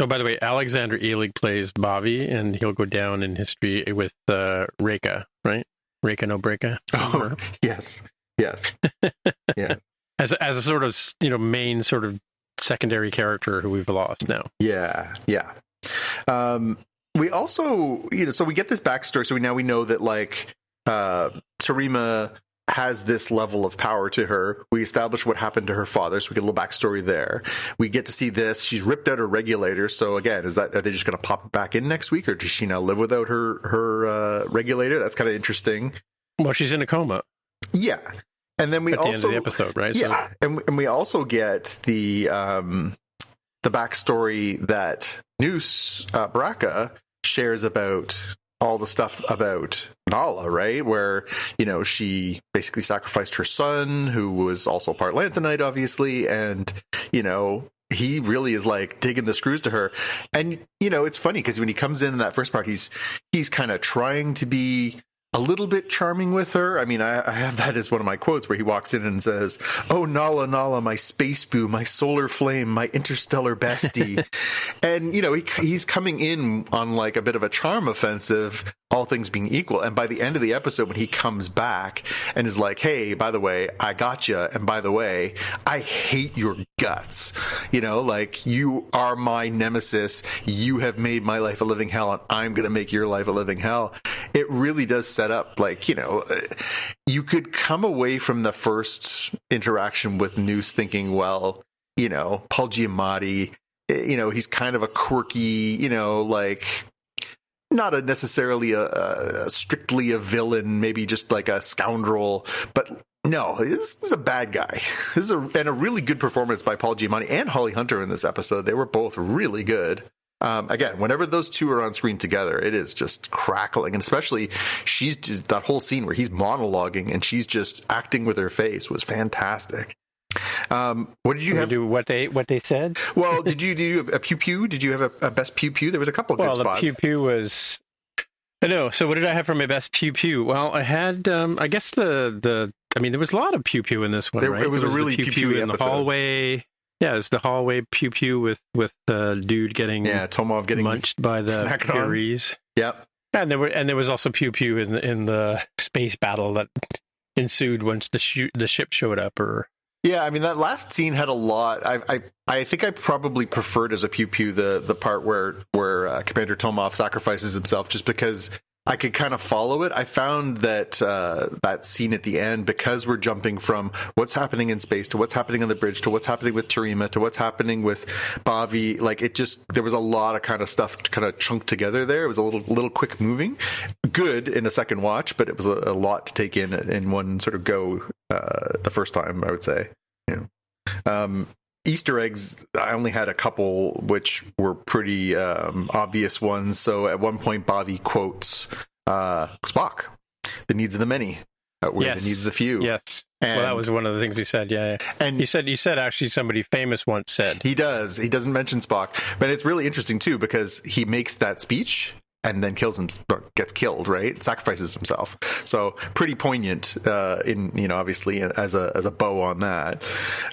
by the way, Alexander Elig plays Bobby, and he'll go down in history with Reka, right? Reka no Breka. Oh, yes. Yeah. As a sort of main sort of secondary character who we've lost now. Yeah. We also, so we get this backstory. So we know that like Tarima has this level of power to her. We establish what happened to her father, so we get a little backstory there. We get to see this. She's ripped out her regulator. So again, are they just going to pop it back in next week, or does she now live without her regulator? That's kind of interesting. Well, she's in a coma. Yeah. And then we at the end of the episode, right? Yeah, so, and we also get the backstory that Noose Baraka shares about all the stuff about Nala, right? Where she basically sacrificed her son, who was also part Lanthanite, obviously, and he really is like digging the screws to her. And it's funny because when he comes in that first part, he's kind of trying to be a little bit charming with her. I mean, I have that as one of my quotes where he walks in and says, "Oh, Nala, Nala, my space boo, my solar flame, my interstellar bestie." And, he's coming in on like a bit of a charm offensive, all things being equal. And by the end of the episode, when he comes back and is like, "Hey, by the way, I got you. And by the way, I hate your guts. Like you are my nemesis. You have made my life a living hell, and I'm going to make your life a living hell." It really does set up like, you could come away from the first interaction with Noose thinking, well, Paul Giamatti, he's kind of a quirky, like not necessarily a strictly a villain, maybe just like a scoundrel, but no, this is a bad guy. And a really good performance by Paul Giamatti and Holly Hunter in this episode. They were both really good. Again, whenever those two are on screen together, it is just crackling. And especially she's just, that whole scene where he's monologuing and she's just acting with her face was fantastic. What did you have? Do what they said? Well, did you do a pew pew? Did you have a best pew pew? There was a couple of good spots. Well, the pew pew was. I know. So what did I have for my best pew pew? Well, I had, I guess there was a lot of pew pew in this one, right? It was a really pew pew in the hallway. Yeah, it's the hallway pew pew with the dude getting Tomov getting munched by the Furies. Yep. And there was also pew pew in the space battle that ensued once the ship showed up. Yeah, I mean that last scene had a lot. I think I probably preferred as a pew pew the part where Commander Tomov sacrifices himself, just because I could kind of follow it. I found that that scene at the end, because we're jumping from what's happening in space to what's happening on the bridge to what's happening with Tarima to what's happening with Bobby, like there was a lot of kind of stuff kind of chunked together there. It was a little quick moving, good in a second watch, but it was a lot to take in one sort of go the first time, I would say. Easter eggs, I only had a couple, which were pretty obvious ones. So at one point, Bobby quotes Spock, "The needs of the many outweigh the needs of the few." Yes. Well, that was one of the things we said. Yeah. And he said actually somebody famous once said. He does. He doesn't mention Spock, but it's really interesting too, because he makes that speech and then gets killed, right? Sacrifices himself. So pretty poignant obviously as a bow on that.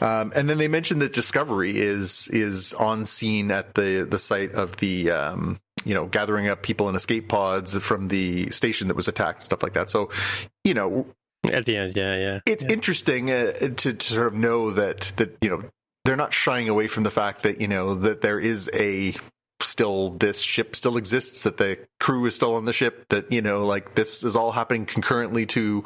And then they mentioned that Discovery is on scene at the site of the gathering up people in escape pods from the station that was attacked and stuff like that. So, at the end, yeah. It's interesting to sort of know that they're not shying away from the fact that that there is this ship still exists, that the crew is still on the ship, that like this is all happening concurrently to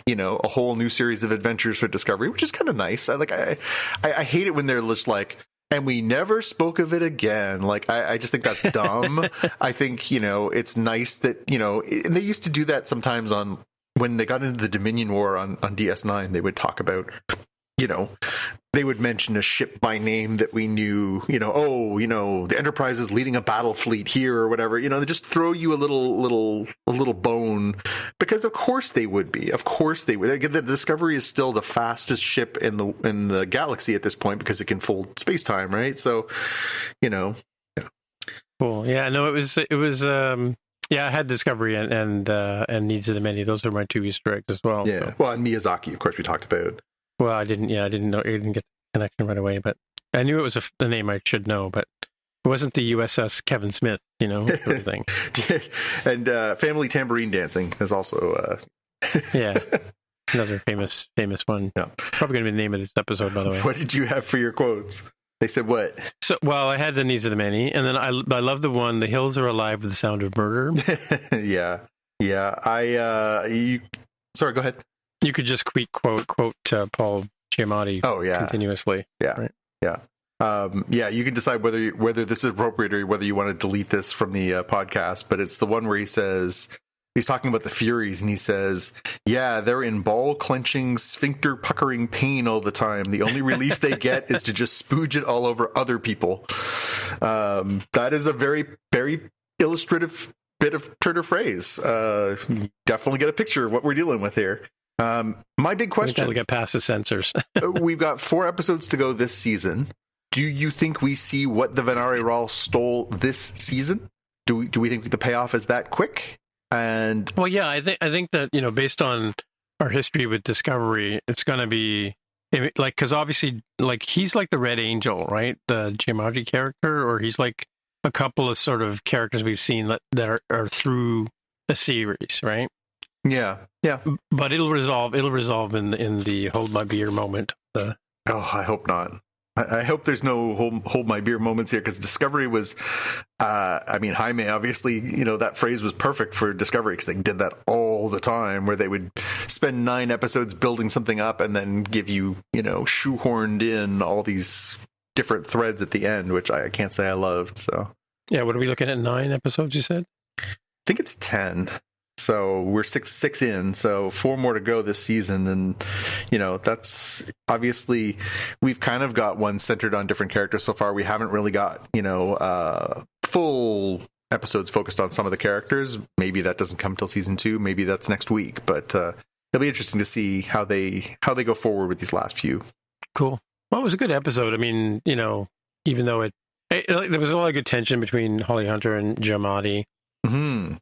a whole new series of adventures for Discovery, which is kind of nice. I hate it when they're just like, and we never spoke of it again. Like I just think that's dumb. I think it's nice that and they used to do that sometimes when they got into the Dominion War on DS9. They would talk about they would mention a ship by name that we knew, the Enterprise is leading a battle fleet here or whatever. They just throw you a little bone, because of course they would be. Of course they would. The Discovery is still the fastest ship in the galaxy at this point because it can fold space-time, right? So, Yeah. Cool. Yeah, no, it was I had Discovery and Needs of the Many. Those are my two Easter eggs as well. Yeah. So. Well, and Miyazaki, of course, we talked about. Well, I didn't know. I didn't get the connection right away, but I knew it was a name I should know, but it wasn't the USS Kevin Smith, sort of thing. And Family Tambourine Dancing is also. Yeah, another famous one. Yeah. Probably going to be the name of this episode, by the way. What did you have for your quotes? They said what? So, well, I had the Needs of the Many, and then I love the one, "The hills are alive with the sound of murder." Yeah. Sorry, go ahead. You could just quote Paul Giamatti. Oh yeah, continuously. Yeah, right? Yeah. You can decide whether this is appropriate or whether you want to delete this from the podcast. But it's the one where he's talking about the Furies, and he says, "Yeah, they're in ball clenching, sphincter puckering pain all the time. The only relief they get is to just spooge it all over other people." That is a very, very illustrative bit of turn of phrase. Definitely get a picture of what we're dealing with here. My big question: we'll get past the censors. We've got 4 episodes to go this season. Do you think we see what the Venari Rawl stole this season? Do we think the payoff is that quick? And well, yeah, I think that based on our history with Discovery, it's going to be because obviously he's like the Red Angel, right? The Giamatti character, or he's like a couple of sort of characters we've seen that are through a series, right? Yeah. But it'll resolve in the hold my beer moment. Oh, I hope not. I hope there's no hold my beer moments here, because Discovery was, Jaime, obviously, that phrase was perfect for Discovery, because they did that all the time, where they would spend 9 episodes building something up and then give you, shoehorned in all these different threads at the end, which I can't say I loved. So yeah, what are we looking at? 9 episodes, you said? I think it's 10. So we're six in, so 4 more to go this season. And, that's obviously, we've kind of got one centered on different characters so far. We haven't really got, full episodes focused on some of the characters. Maybe that doesn't come till season 2. Maybe that's next week. But it'll be interesting to see how they go forward with these last few. Cool. Well, it was a good episode. I mean, even though there was a lot of good tension between Holly Hunter and Giamatti. Mm-hmm.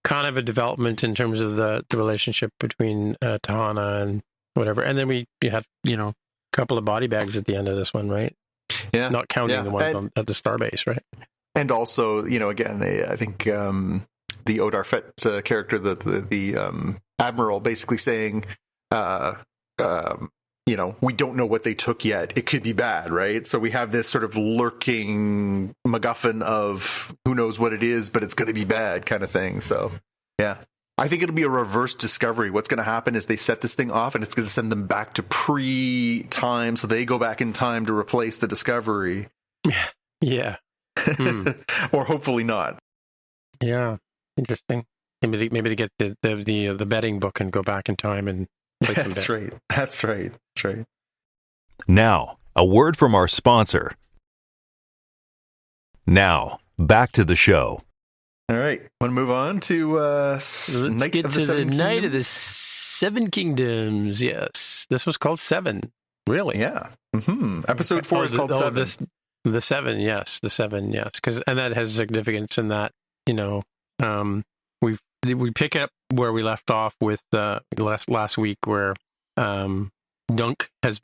Kind of a development in terms of the relationship between Tahana and whatever. And then you have, a couple of body bags at the end of this one, right? Yeah. Not counting the ones at the starbase, right? And also, again, I think the Odar Fett character, the Admiral, basically saying, we don't know what they took yet. It could be bad, right? So we have this sort of lurking MacGuffin of who knows what it is, but it's going to be bad kind of thing. So, yeah. I think it'll be a reverse Discovery. What's going to happen is they set this thing off, and it's going to send them back to pre-time, so they go back in time to replace the Discovery. Yeah. Or hopefully not. Yeah. Interesting. Maybe they get the betting book and go back in time and play some bet. That's right. Now, a word from our sponsor. Now, back to the show. All right. Want to move on to Night of the Seven Kingdoms. Yes. This was called Seven. Really? Yeah. Mm-hmm. Episode 4 is called Seven. The Seven, yes. The Seven, yes. And that has significance in that, we pick up where we left off with last week, where Dunk is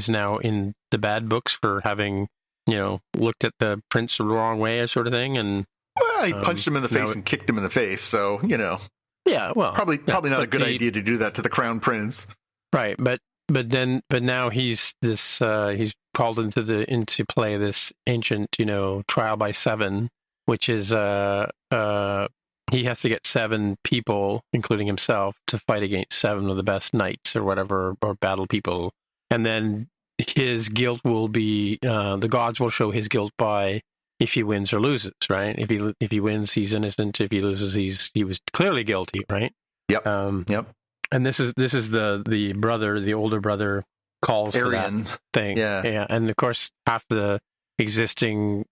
now in the bad books for having, looked at the prince the wrong way, sort of thing. And well, he punched him in the face and kicked him in the face. So, yeah, well, probably not a good idea to do that to the crown prince. Right. But now he's he's called into play this ancient, trial by 7, which is, he has to get 7 people, including himself, to fight against 7 of the best knights or whatever, or battle people. And then his guilt will be, the gods will show his guilt by if he wins or loses, right? If he wins, he's innocent. If he loses, he was clearly guilty, right? Yep. Yep. And this is the older brother calls for Arian that thing. Yeah. And of course, half the existing,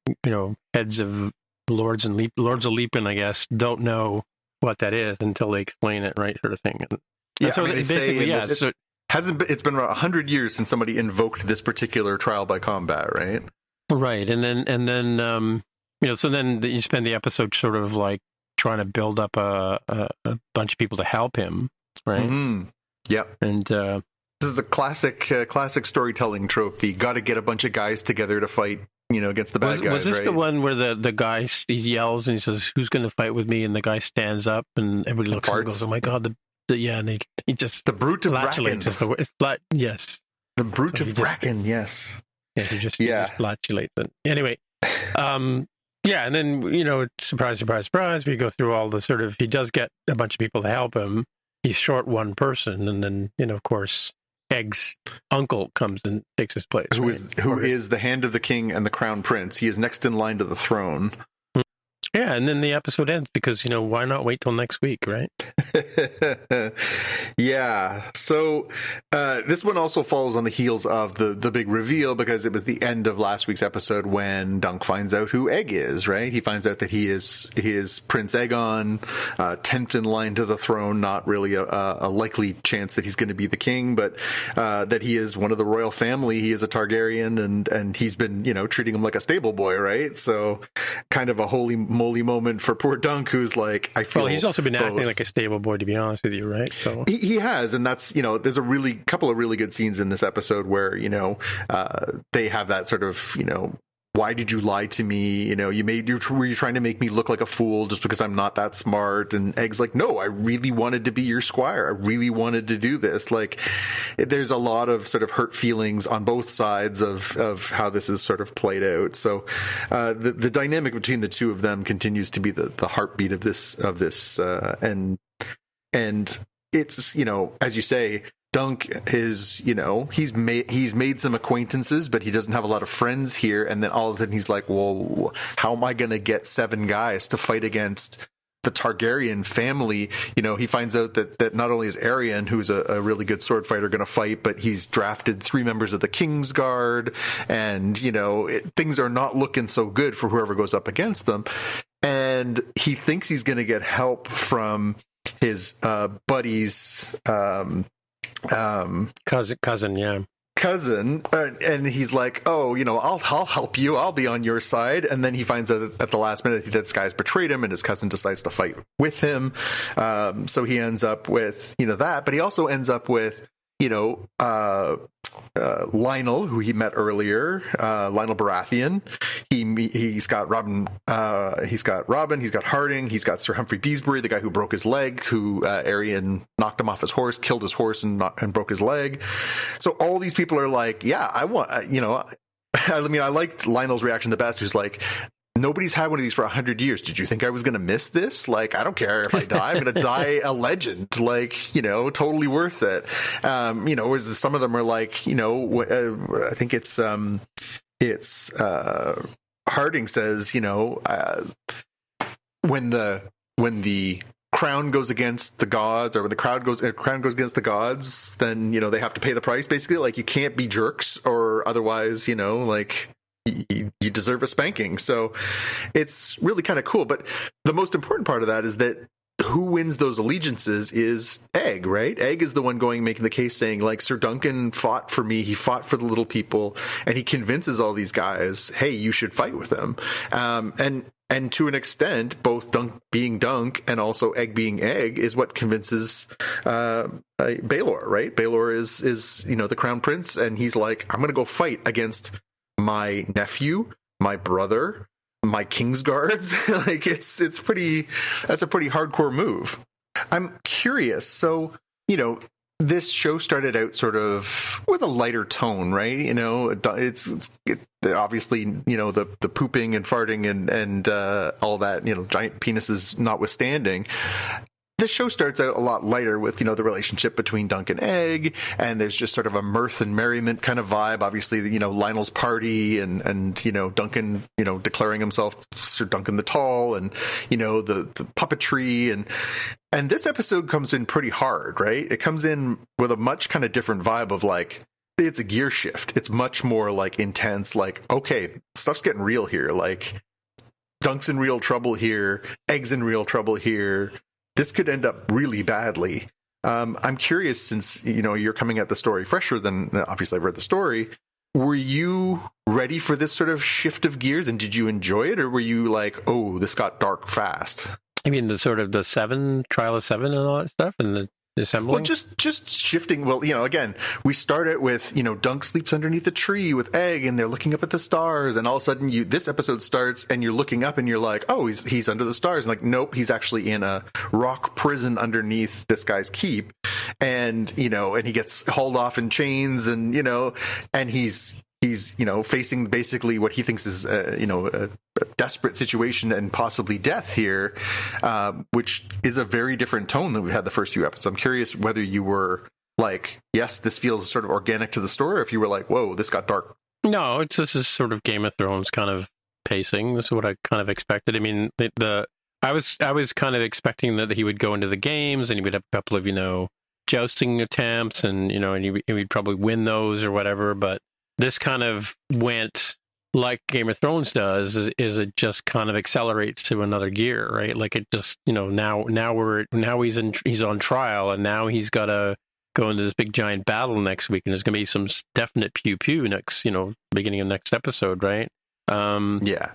heads of Lords of Leapin, I guess, don't know what that is until they explain it, right, sort of thing. And so they say it's been about 100 years since somebody invoked this particular trial by combat, right? Right, and then so then you spend the episode sort of like trying to build up a bunch of people to help him, right? Mm-hmm. Yep. And this is a classic storytelling trope. You got to get a bunch of guys together to fight, against the bad guys. Was this right? the one where the guy he yells and he says, "Who's going to fight with me?" And the guy stands up and everybody looks and goes, "Oh my god!" And he just the brute of Bracken. Yes, the brute of Bracken. Yes. Yeah, he just flatulates it. Anyway, and then surprise, surprise, surprise. We go through all the sort of. He does get a bunch of people to help him. He's short one person, and then of course, Egg's uncle comes and takes his place. Who is the hand of the king and the crown prince? He is next in line to the throne. Yeah, and then the episode ends because, why not wait till next week, right? Yeah. So this one also follows on the heels of the big reveal because it was the end of last week's episode when Dunk finds out who Egg is, right? He finds out that he is Prince Aegon, 10th in line to the throne, not really a likely chance that he's going to be the king, but that he is one of the royal family. He is a Targaryen and he's been, treating him like a stable boy, right? So kind of a holy moly moment for poor Dunk, who's like, I feel. Well, he's also been acting like a stable boy, to be honest with you, right? So he has, and that's there's a couple of really good scenes in this episode where they have that sort of why did you lie to me? Were you trying to make me look like a fool just because I'm not that smart? And Egg's like, no, I really wanted to be your squire. I really wanted to do this. Like, there's a lot of sort of hurt feelings on both sides of how this is sort of played out. So the dynamic between the two of them continues to be the heartbeat of this and it's as you say, Dunk is, he's made some acquaintances, but he doesn't have a lot of friends here. And then all of a sudden he's like, well, how am I going to get 7 guys to fight against the Targaryen family? He finds out that not only is Arian, who's a really good sword fighter, going to fight, but he's drafted 3 members of the King's Guard. And, things are not looking so good for whoever goes up against them. And he thinks he's going to get help from his buddies, cousin, and he's like, oh, I'll help you, I'll be on your side. And then he finds out at the last minute that this guy's betrayed him and his cousin decides to fight with him. So he ends up with that, but he also ends up with Lionel, who he met earlier, Lionel Baratheon. He's got Robin, he's got Harding, he's got Sir Humphrey Beesbury, the guy who broke his leg, who Arian knocked him off his horse, killed his horse, and broke his leg. So all these people are like, yeah, I want, I liked Lionel's reaction the best, who's like, nobody's had one of these for 100 years. Did you think I was going to miss this? Like, I don't care if I die. I'm going to die a legend. Like, totally worth it. Whereas some of them are like, I think it's Harding says, when the crown goes against the gods, or when the crown goes against the gods, then, they have to pay the price, basically. Like, you can't be jerks, or otherwise, like, you deserve a spanking. So it's really kind of cool. But the most important part of that is that who wins those allegiances is Egg, right? Egg is the one making the case, saying, like, Sir Duncan fought for me. He fought for the little people, and he convinces all these guys, hey, you should fight with them. And to an extent, both Dunk being Dunk and also Egg being Egg is what convinces Baelor, right? Baelor is the crown prince, and he's like, I'm going to go fight against my nephew, my brother, my King's Guards. Like, that's a pretty hardcore move. I'm curious. So, this show started out sort of with a lighter tone, right? It's obviously, the pooping and farting and all that, giant penises notwithstanding. The show starts out a lot lighter with, the relationship between Dunk and Egg, and there's just sort of a mirth and merriment kind of vibe. Obviously, Lionel's party and Duncan, declaring himself Sir Duncan the Tall, and, the puppetry. And this episode comes in pretty hard, right? It comes in with a much kind of different vibe of like, it's a gear shift. It's much more like intense, like, okay, stuff's getting real here. Like, Dunk's in real trouble here, Egg's in real trouble here. This could end up really badly. I'm curious, since you're coming at the story fresher than, obviously I've read the story. Were you ready for this sort of shift of gears, and did you enjoy it, or were you like, oh, this got dark fast? I mean, the trial of seven and all that stuff, and the assembling? Well, just shifting. Well, again, we start it with, Dunk sleeps underneath a tree with Egg, and they're looking up at the stars, and all of a sudden this episode starts, and you're looking up, and you're like, oh, he's under the stars. And like, nope, he's actually in a rock prison underneath this guy's keep, and and he gets hauled off in chains, and and he's facing basically what he thinks is a desperate situation and possibly death here, which is a very different tone than we had the first few episodes. I'm curious whether you were like, yes, this feels sort of organic to the story, or if you were like, whoa, this got dark. No, this is sort of Game of Thrones kind of pacing. This is what I kind of expected. I mean, I was kind of expecting that he would go into the games and he would have a couple of jousting attempts, and and he'd probably win those or whatever, but this kind of went like Game of Thrones does, is it just kind of accelerates to another gear, right? Like it just, now he's on trial, and now he's got to go into this big giant battle next week, and there's going to be some definite pew pew next, beginning of next episode, right? Yeah.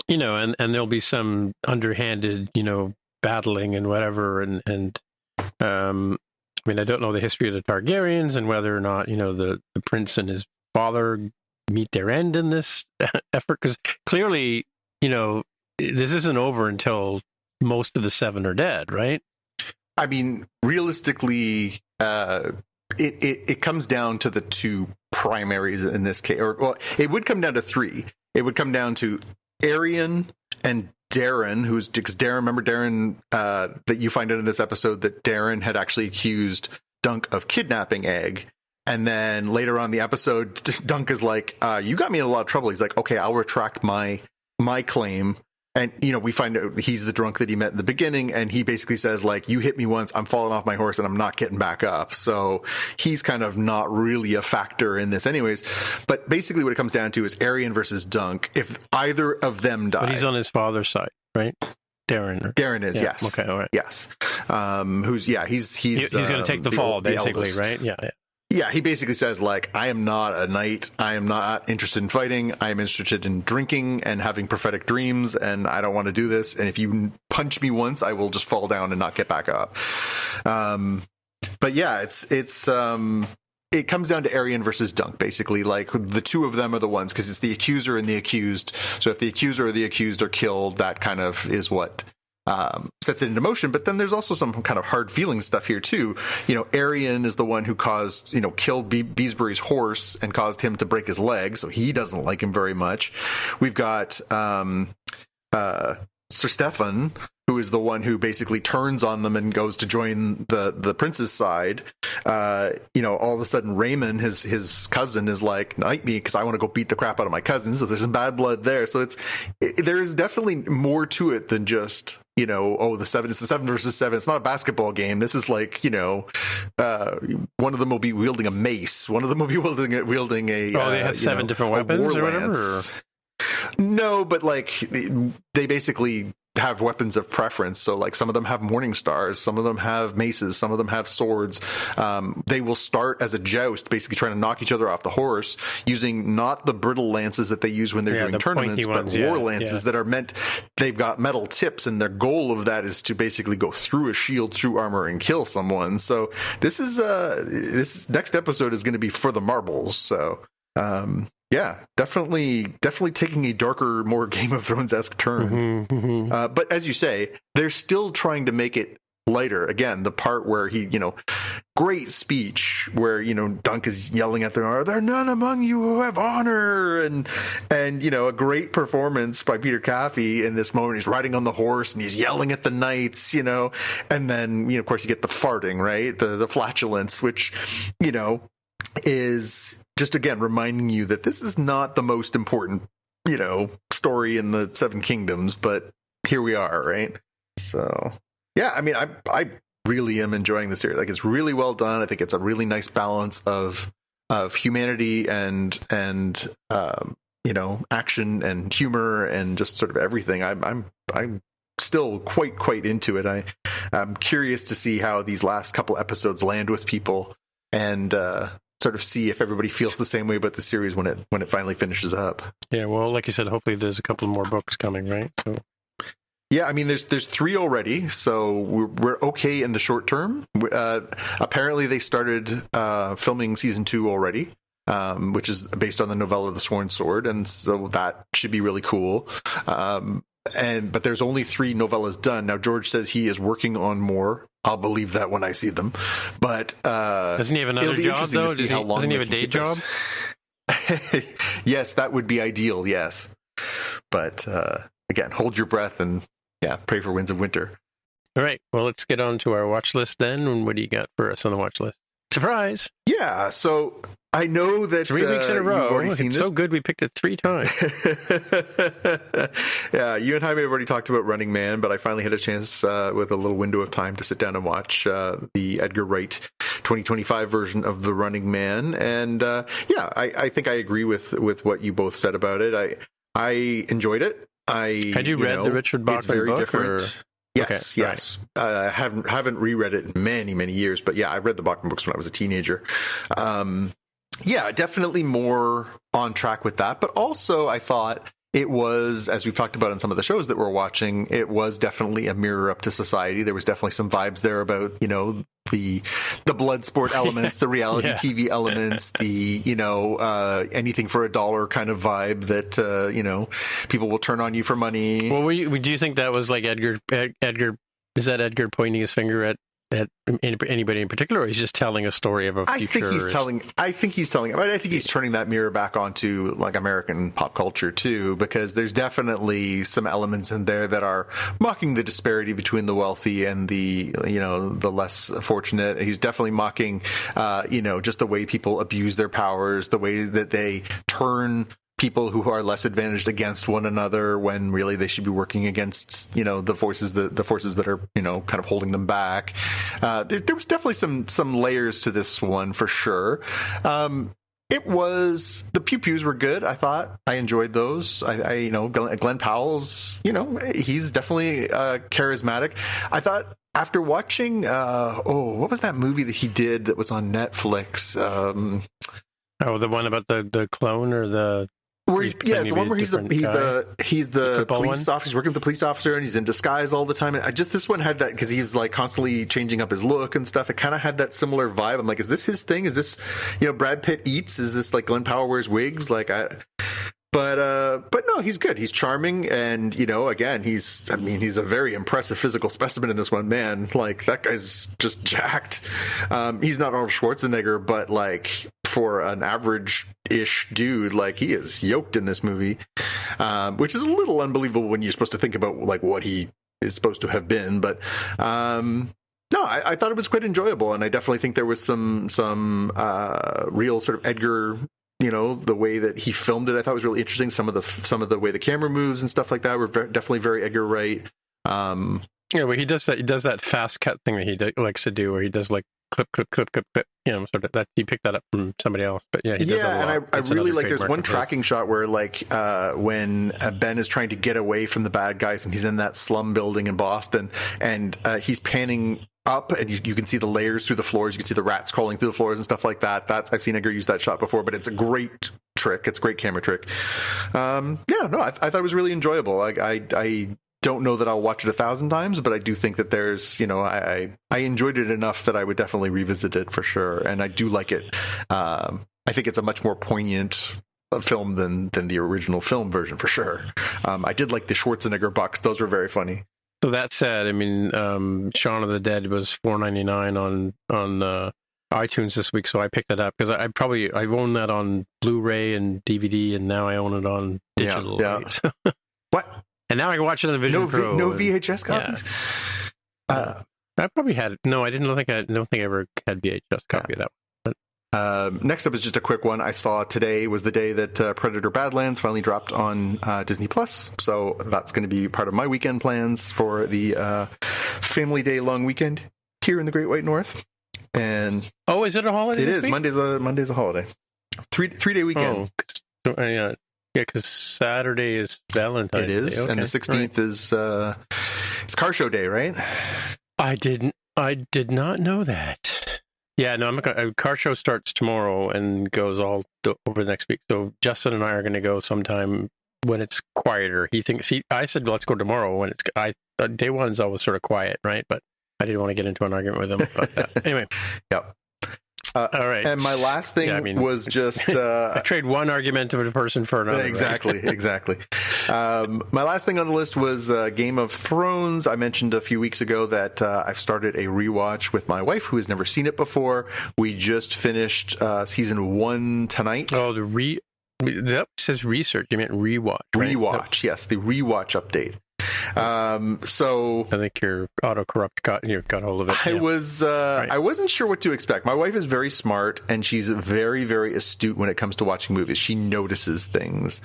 And there'll be some underhanded, battling and whatever, and I mean, I don't know the history of the Targaryens and whether or not, the prince and his father meet their end in this effort, because clearly, this isn't over until most of the seven are dead, right? I mean, realistically, it comes down to the two primaries in this case, or it would come down to three. It would come down to Arian and Darren, because Darren, remember Darren, that you find out in this episode that Darren had actually accused Dunk of kidnapping Egg. And then later on in the episode, Dunk is like, you got me in a lot of trouble. He's like, okay, I'll retract my claim. And, we find out he's the drunk that he met in the beginning. And he basically says, like, you hit me once, I'm falling off my horse and I'm not getting back up. So he's kind of not really a factor in this anyways. But basically what it comes down to is Arian versus Dunk. If either of them die. But he's on his father's side, right? Darren is, yes. Okay, all right. Yes. He's going to take the fall, basically, right? Yeah. Yeah, he basically says, like, I am not a knight. I am not interested in fighting. I am interested in drinking and having prophetic dreams, and I don't want to do this. And if you punch me once, I will just fall down and not get back up. But yeah, it comes down to Arian versus Dunk, basically. Like, the two of them are the ones, because it's the accuser and the accused. So if the accuser or the accused are killed, that kind of is what sets it into motion. But then there's also some kind of hard feelings stuff here too. Arian is the one who killed Beesbury's horse and caused him to break his leg, so he doesn't like him very much. We've got Sir Stefan, who is the one who basically turns on them and goes to join the prince's side. All of a sudden Raymond, his cousin, is like, knight me because I want to go beat the crap out of my cousin. So there's some bad blood there. So there's definitely more to it than just, it's the 7 versus 7. It's not a basketball game. This is like, one of them will be wielding a mace. One of them will be wielding a. Oh, they have 7 different weapons or whatever? Or? No, but like they basically have weapons of preference. So like some of them have morning stars, some of them have maces, some of them have swords. They will start as a joust, basically trying to knock each other off the horse using not the brittle lances that they use when they're doing tournaments, but war lances that are meant, they've got metal tips, and their goal of that is to basically go through a shield, through armor, and kill someone. So this next episode is going to be for the marbles. So yeah, definitely taking a darker, more Game of Thrones-esque turn. But as you say, they're still trying to make it lighter. Again, the part where he, great speech where, Dunk is yelling at them, are there none among you who have honor? And a great performance by Peter Caffey in this moment. He's riding on the horse and he's yelling at the knights, and then, of course, you get the farting, right? The flatulence, which, is just, again, reminding you that this is not the most important, story in the Seven Kingdoms, but here we are, right? So, yeah, I mean, I really am enjoying the series. Like, it's really well done. I think it's a really nice balance of humanity and action and humor and just sort of everything. I'm still quite into it. I'm curious to see how these last couple episodes land with people, and sort of see if everybody feels the same way about the series when it finally finishes up. Yeah, well, like you said, hopefully there's a couple more books coming, right? So. Yeah, I mean, there's 3 already, so we're okay in the short term. Apparently, they started filming season 2 already, which is based on the novella The Sworn Sword, and so that should be really cool. But there's only 3 novellas done. Now, George says he is working on more. I'll believe that when I see them. But doesn't he have another job, though? Doesn't he have a day job? Yes, that would be ideal, yes. But again, hold your breath and pray for Winds of Winter. All right, well, let's get on to our watch list then. And what do you got for us on the watch list? Surprise! Yeah, so I know that 3 weeks in a row. You've already seen it's this. So good we picked it 3 times. Yeah, you and Jaime have already talked about Running Man, but I finally had a chance with a little window of time to sit down and watch the Edgar Wright 2025 version of The Running Man. And I think I agree with what you both said about it. I enjoyed it. Had you read the Richard Bachman it's very book? Different. Or? Yes, okay, yes. I haven't reread it in many years, but I read the Bachman books when I was a teenager. Definitely more on track with that. But also, I thought it was, as we've talked about in some of the shows that we're watching, it was definitely a mirror up to society. There was definitely some vibes there about, the blood sport elements, the reality TV elements, the, anything for $1 kind of vibe that, people will turn on you for money. Well, do you think that was like Edgar, is that Edgar pointing his finger at anybody in particular, or he's just telling a story of a future? I think he's turning that mirror back onto like American pop culture too, because there's definitely some elements in there that are mocking the disparity between the wealthy and the less fortunate. He's definitely mocking just the way people abuse their powers, the way that they turn people who are less advantaged against one another when really they should be working against the forces that are kind of holding them back. There was definitely some layers to this one for sure. It was, the pew pews were good. I thought I enjoyed those. Glenn Powell's he's definitely charismatic. I thought after watching what was that movie that he did that was on Netflix? The one about the clone or the. The one where he's the police officer. He's working with the police officer and he's in disguise all the time. And this one had that because he's like constantly changing up his look and stuff. It kind of had that similar vibe. I'm like, is this his thing? Is this Brad Pitt eats? Is this like Glenn Powell wears wigs? But no, he's good. He's charming, and again, he's a very impressive physical specimen in this one. Man, like that guy's just jacked. He's not Arnold Schwarzenegger, but like for an average-ish dude, like he is yoked in this movie, which is a little unbelievable when you're supposed to think about like what he is supposed to have been. But no, I thought it was quite enjoyable, and I definitely think there was some real sort of Edgar. The way that he filmed it, I thought was really interesting. Some of the way the camera moves and stuff like that were definitely very Edgar Wright. Well, he does that fast cut thing that he likes to do, where he does like clip, sort of that. He picked that up from somebody else, but he does that a lot. And I really like. There's one tracking shot where like when Ben is trying to get away from the bad guys, and he's in that slum building in Boston, and he's panning up, and you can see the layers through the floors. You can see the rats crawling through the floors and stuff like that. I've seen Edgar use that shot before, but it's a great trick. It's a great camera trick. I thought it was really enjoyable. I don't know that I'll watch it 1,000 times, but I do think that there's, I enjoyed it enough that I would definitely revisit it for sure. And I do like it. I think it's a much more poignant film than the original film version for sure. I did like the Schwarzenegger bucks. Those were very funny. So that said, Shaun of the Dead was $4.99 on iTunes this week, so I picked it up because I own that on Blu-ray and DVD, and now I own it on digital. Yeah. Right? What? And now I can watch it on the Vision Pro. No VHS copies. Yeah. I probably had it. No, I don't think I ever had VHS copy of that one. Next up is just a quick one. I saw today was the day that Predator Badlands finally dropped on Disney Plus, so that's going to be part of my weekend plans for the Family Day long weekend here in the Great White North. And is it a holiday? It this is. week? Monday's a holiday. 3-day weekend. Yeah, because Saturday is Valentine's Day. It is, Okay. and the 16th is it's car show day, right? I did not know that. Yeah, no, car show starts tomorrow and goes all over the next week. So Justin and I are going to go sometime when it's quieter. I said, let's go tomorrow when it's, day one's always sort of quiet, right? But I didn't want to get into an argument with him about that. Anyway. Yep. All right. And my last thing was just... I trade one argument of a person for another. Exactly, right? Exactly. My last thing on the list was Game of Thrones. I mentioned a few weeks ago that I've started a rewatch with my wife who has never seen it before. We just finished season 1 tonight. Oh, that says research. You meant rewatch. Right? Rewatch, yes, the rewatch update. So I think your autocorrect got hold of it. I wasn't sure what to expect. My wife is very smart and she's very, very astute when it comes to watching movies. She notices things.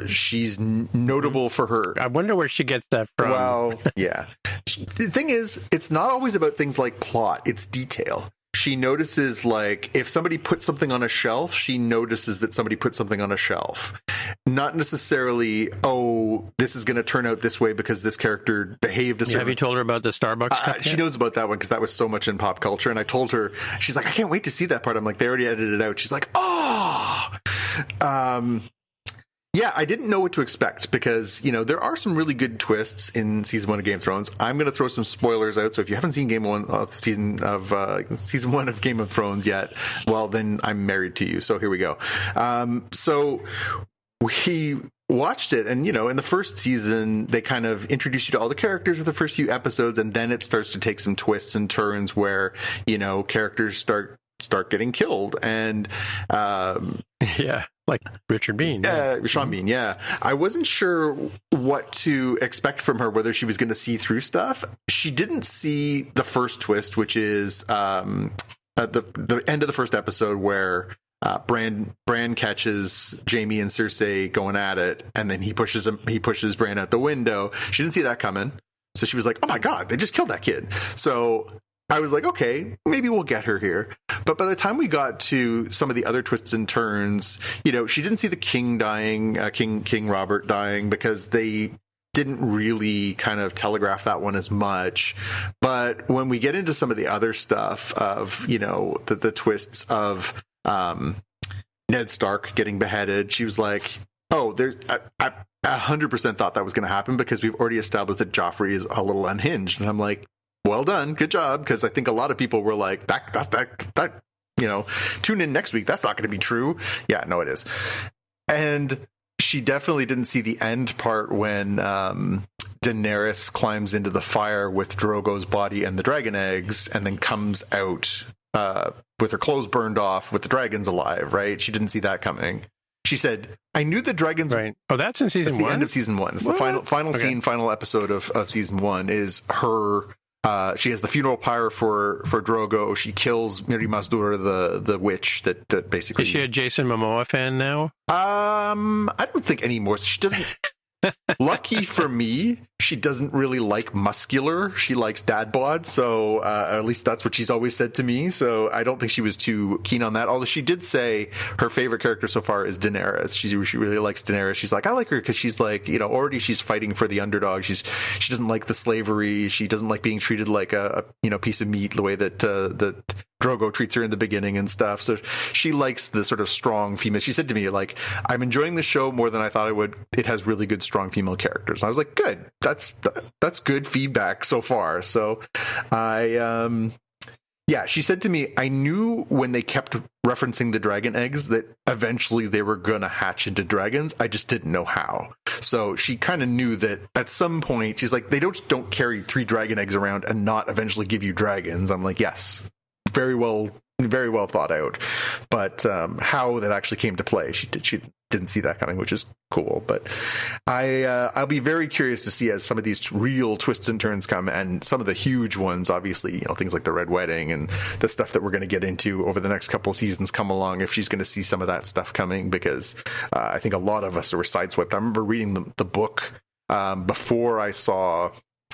She's notable for her. I wonder where she gets that from. Well, yeah. The thing is, it's not always about things like plot. It's detail. She notices, like, if somebody puts something on a shelf, she notices that somebody put something on a shelf. Not necessarily, this is going to turn out this way because this character behaved a certain... Have you told her about the Starbucks cup She yet? knows about that one because that was so much in pop culture. And I told her, she's like, I can't wait to see that part. I'm like, they already edited it out. She's like, yeah, I didn't know what to expect because, there are some really good twists in season 1 of Game of Thrones. I'm going to throw some spoilers out. So if you haven't seen season 1 of Game of Thrones yet, well, then I'm married to you. So here we go. So we watched it and, in the first season, they kind of introduce you to all the characters with the first few episodes. And then it starts to take some twists and turns where, characters start getting killed. And, yeah. Like Richard Bean. Sean Bean, yeah. I wasn't sure what to expect from her, whether she was going to see through stuff. She didn't see the first twist, which is at the end of the first episode where Bran catches Jaime and Cersei going at it, and then he pushes Bran out the window. She didn't see that coming. So she was like, oh my God, they just killed that kid. So I was like, okay, maybe we'll get her here. But by the time we got to some of the other twists and turns, she didn't see the king dying, King Robert dying, because they didn't really kind of telegraph that one as much. But when we get into some of the other stuff of, the twists of Ned Stark getting beheaded, she was like, oh, I 100% thought that was going to happen because we've already established that Joffrey is a little unhinged. And I'm like, well done, good job, because I think a lot of people were like, that tune in next week. That's not going to be true. Yeah, no, it is. And she definitely didn't see the end part when Daenerys climbs into the fire with Drogo's body and the dragon eggs, and then comes out with her clothes burned off with the dragons alive. Right? She didn't see that coming. She said, I knew the dragons... Right. Oh, that's in season 1? The end of season 1. It's the final scene, final episode of season 1 is her... she has the funeral pyre for Drogo. She kills Miri Mazdur, the witch that basically... Is she a Jason Momoa fan now? I don't think anymore. She doesn't... Lucky for me, she doesn't really like muscular. She likes dad bod, so at least that's what she's always said to me. So I don't think she was too keen on that. Although she did say her favorite character so far is Daenerys. She really likes Daenerys. She's like, I like her because she's like, already she's fighting for the underdog. She doesn't like the slavery. She doesn't like being treated like a piece of meat the way that Drogo treats her in the beginning and stuff. So she likes the sort of strong female. She said to me, like, I'm enjoying the show more than I thought I would. It has really good, strong female characters. And I was like, good. That's good feedback so far. So she said to me, I knew when they kept referencing the dragon eggs that eventually they were going to hatch into dragons. I just didn't know how. So she kind of knew that at some point, she's like, they don't carry 3 dragon eggs around and not eventually give you dragons. I'm like, yes, very well thought out. But how that actually came to play, she didn't see that coming, which is cool. But I'll be very curious to see as some of these real twists and turns come, and some of the huge ones, obviously, things like the Red Wedding and the stuff that we're going to get into over the next couple of seasons come along, if she's going to see some of that stuff coming, because I think a lot of us were sideswiped. I remember reading the book before I saw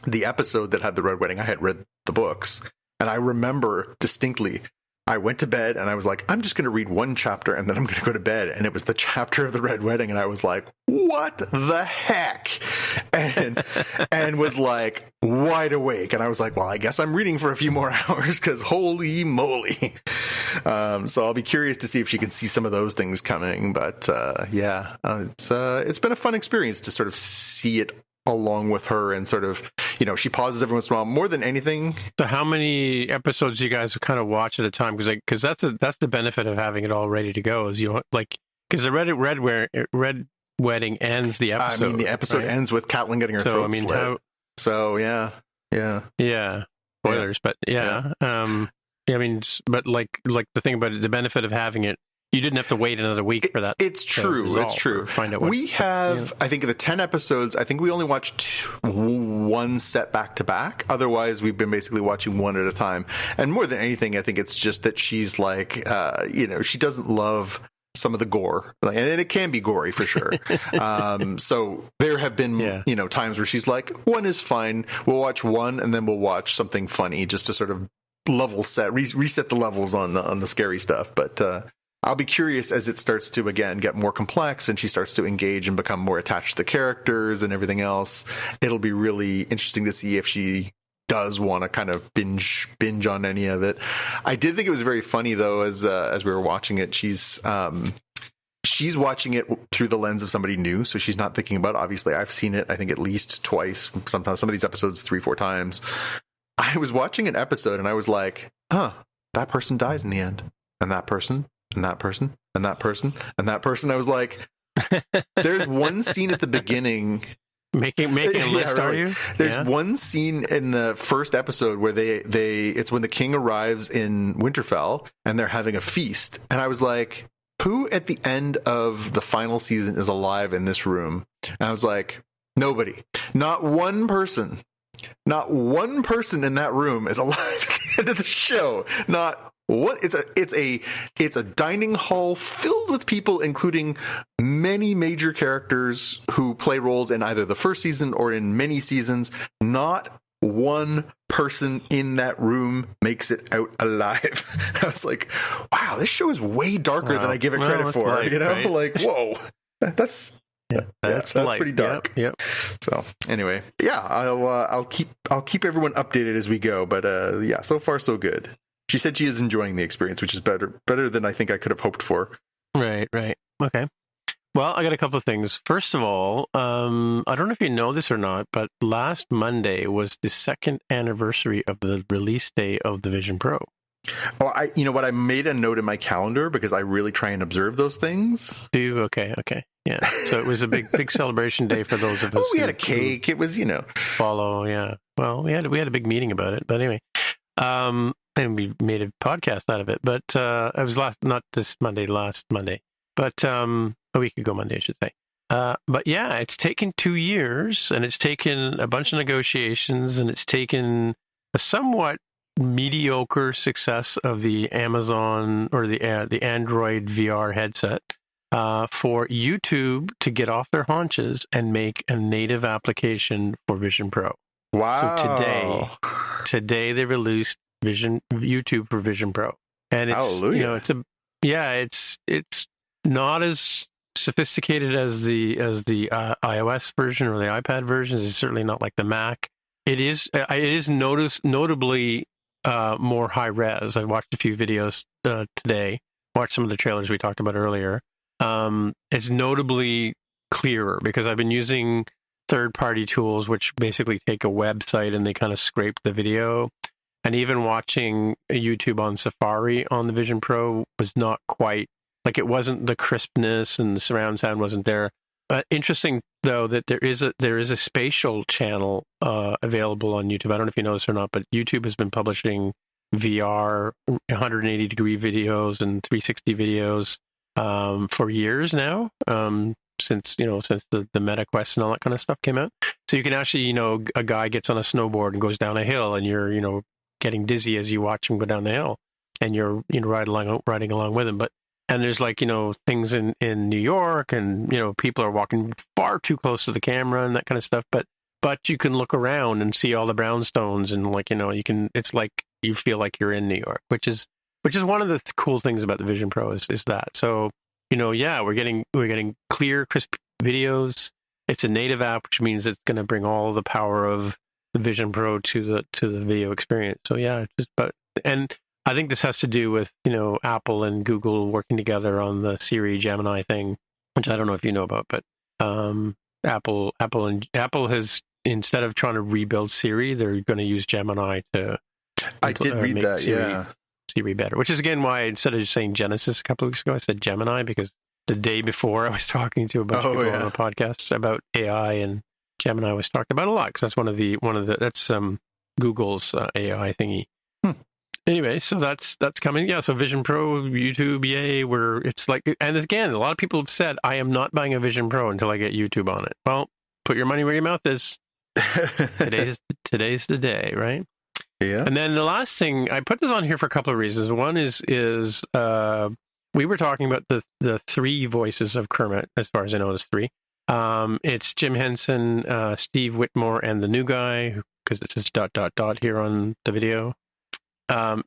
the episode that had the Red Wedding. I had read the books. And I remember distinctly, I went to bed and I was like, I'm just going to read one chapter and then I'm going to go to bed. And it was the chapter of the Red Wedding. And I was like, what the heck? And was like wide awake. And I was like, well, I guess I'm reading for a few more hours because holy moly. So I'll be curious to see if she can see some of those things coming. But it's been a fun experience to sort of see it along with her, and sort of, she pauses every once in a while more than anything. So how many episodes do you guys kind of watch at a time? Because that's the benefit of having it all ready to go, is because the Red Wedding ends the episode. I mean, the episode ends with Catelyn getting her throat slit. Spoilers, but I mean, but like the thing about it, the benefit of having it, you didn't have to wait another week for that. It's true. It's true. Find out we have, I think, the 10 episodes, I think we only watched one set back to back. Otherwise, we've been basically watching one at a time. And more than anything, I think it's just that she's like, she doesn't love some of the gore, and it can be gory for sure. So there have been, times where she's like, one is fine. We'll watch one and then we'll watch something funny just to sort of level set, reset the levels on the scary stuff. But, I'll be curious as it starts to, again, get more complex and she starts to engage and become more attached to the characters and everything else. It'll be really interesting to see if she does want to kind of binge on any of it. I did think it was very funny, though, as we were watching it. She's watching it through the lens of somebody new, so she's not thinking about, obviously, I've seen it, I think, at least twice, sometimes some of these episodes 3-4 times. I was watching an episode and I was like, that person dies in the end. And that person. And that person, and that person, and that person. I was like, there's one scene at the beginning. Making a list, really. Are you? There's one scene in the first episode where it's when the king arrives in Winterfell and they're having a feast. And I was like, who at the end of the final season is alive in this room? And I was like, nobody. Not one person in that room is alive at the end of the show. Not what? It's a dining hall filled with people, including many major characters who play roles in either the first season or in many seasons. Not one person in that room makes it out alive. I was like, wow, this show is way darker than I give it credit for. Light, right? Like, whoa, that's light. Pretty dark. Yep. So anyway, I'll keep everyone updated as we go. But so far so good. She said she is enjoying the experience, which is better than I think I could have hoped for. Right. Okay. Well, I got a couple of things. First of all, I don't know if you know this or not, but last Monday was the second anniversary of the release day of the Vision Pro. Oh, I made a note in my calendar because I really try and observe those things. Do you? Okay. Yeah. So it was a big celebration day for those of us. We had a cake. It was, follow. Yeah. Well, we had a big meeting about it, but anyway. And we made a podcast out of it, but it was last Monday, but a week ago Monday, I should say. But yeah, it's taken 2 years, and it's taken a bunch of negotiations, and it's taken a somewhat mediocre success of the Amazon or the Android VR headset for YouTube to get off their haunches and make a native application for Vision Pro. Wow! So today they released YouTube for Vision Pro, and it's Hallelujah. It's not as sophisticated as the iOS version or the iPad version. It's certainly not like the Mac. It is notably more high res. I watched a few videos today. Watched some of the trailers we talked about earlier. It's notably clearer because I've been using third-party tools, which basically take a website and they kind of scrape the video. And even watching YouTube on Safari on the Vision Pro was not quite, like, it wasn't the crispness and the surround sound wasn't there. Interesting, though, that there is a spatial channel available on YouTube. I don't know if you know this or not, but YouTube has been publishing VR 180-degree videos and 360 videos for years now. Since the Meta Quest and all that kind of stuff came out. So you can actually, a guy gets on a snowboard and goes down a hill, and you're, getting dizzy as you watch him go down the hill, and you're riding along with him. And there's things in New York, and people are walking far too close to the camera and that kind of stuff. But you can look around and see all the brownstones, and you can. It's like you feel like you're in New York, which is one of the cool things about the Vision Pro is that. So, we're getting clear, crisp videos. It's a native app, which means it's going to bring all the power of the Vision Pro to the video experience. So yeah, and I think this has to do with Apple and Google working together on the Siri Gemini thing, which I don't know if you know about, but Apple has, instead of trying to rebuild Siri, they're going to use Gemini to. I did read make that. Siri better, which is again why instead of just saying Genesis a couple of weeks ago, I said Gemini, because the day before I was talking to a bunch of people on a podcast about AI, and Gemini was talked about a lot because that's one of the that's Google's AI thingy. Anyway, so that's coming. Yeah, so Vision Pro, YouTube, yay! It's like, and again, a lot of people have said I am not buying a Vision Pro until I get YouTube on it. Well, put your money where your mouth is. Today's the day, right? Yeah. And then the last thing, I put this on here for a couple of reasons. One is we were talking about the three voices of Kermit, as far as I know, there's three. It's Jim Henson, Steve Whitmore, and the new guy, because it says ... here on the video.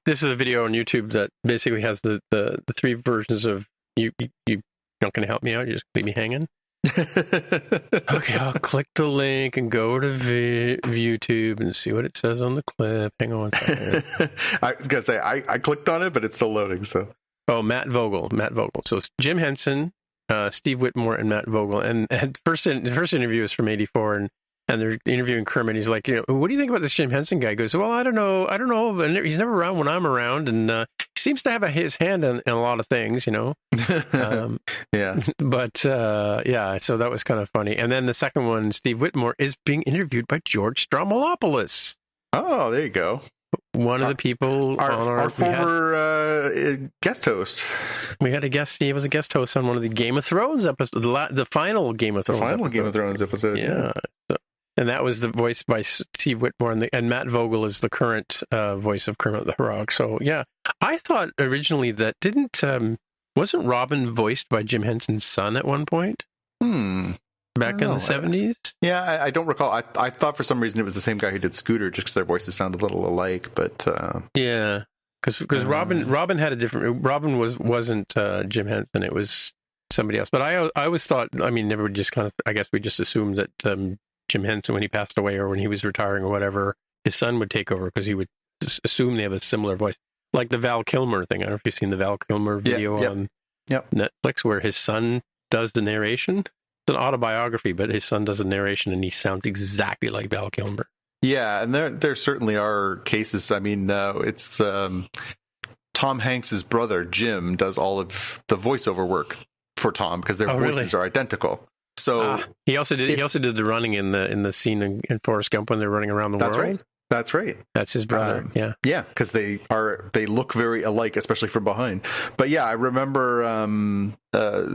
This is a video on YouTube that basically has the three versions of you. You're not going to help me out. You just leave me hanging. Okay, I'll click the link and go to YouTube and see what it says on the clip. Hang on a second. I was going to say, I clicked on it, but it's still loading. So. Oh, Matt Vogel. So it's Jim Henson, Steve Whitmore, and Matt Vogel. And the first interview is from '84, and they're interviewing Kermit. He's like, what do you think about this Jim Henson guy? He goes, well, I don't know. And he's never around when I'm around, and he seems to have his hand in a lot of things, Yeah. But so that was kind of funny. And then the second one, Steve Whitmore, is being interviewed by George Stroumboulopoulos. Oh, there you go. One of the people our former guest host. We had a guest. He was a guest host on one of the Game of Thrones episodes, the final Game of Thrones. Game of Thrones episode. Yeah. And that was the voice by Steve Whitmore, and Matt Vogel is the current voice of Kermit the Frog. So yeah, I thought originally that wasn't Robin voiced by Jim Henson's son at one point? Back in the 70s? Yeah, I don't recall. I thought for some reason it was the same guy who did Scooter, just because their voices sounded a little alike. But yeah, because Robin had a different. Robin wasn't Jim Henson. It was somebody else. But I always thought. I mean, everybody just kind of. I guess we just assumed that Jim Henson, when he passed away or when he was retiring or whatever, his son would take over because he would assume they have a similar voice, like the Val Kilmer thing. I don't know if you've seen the Val Kilmer video on Netflix, where his son does the narration. It's an autobiography, but his son does a narration, and he sounds exactly like Val Kilmer. Yeah, and there certainly are cases. I mean, it's Tom Hanks's brother Jim does all of the voiceover work for Tom because their voices are identical. So he also did the running in the scene in Forrest Gump when they're running around the world. Right. That's right. That's his brother. Yeah, because they look very alike, especially from behind. But yeah, I remember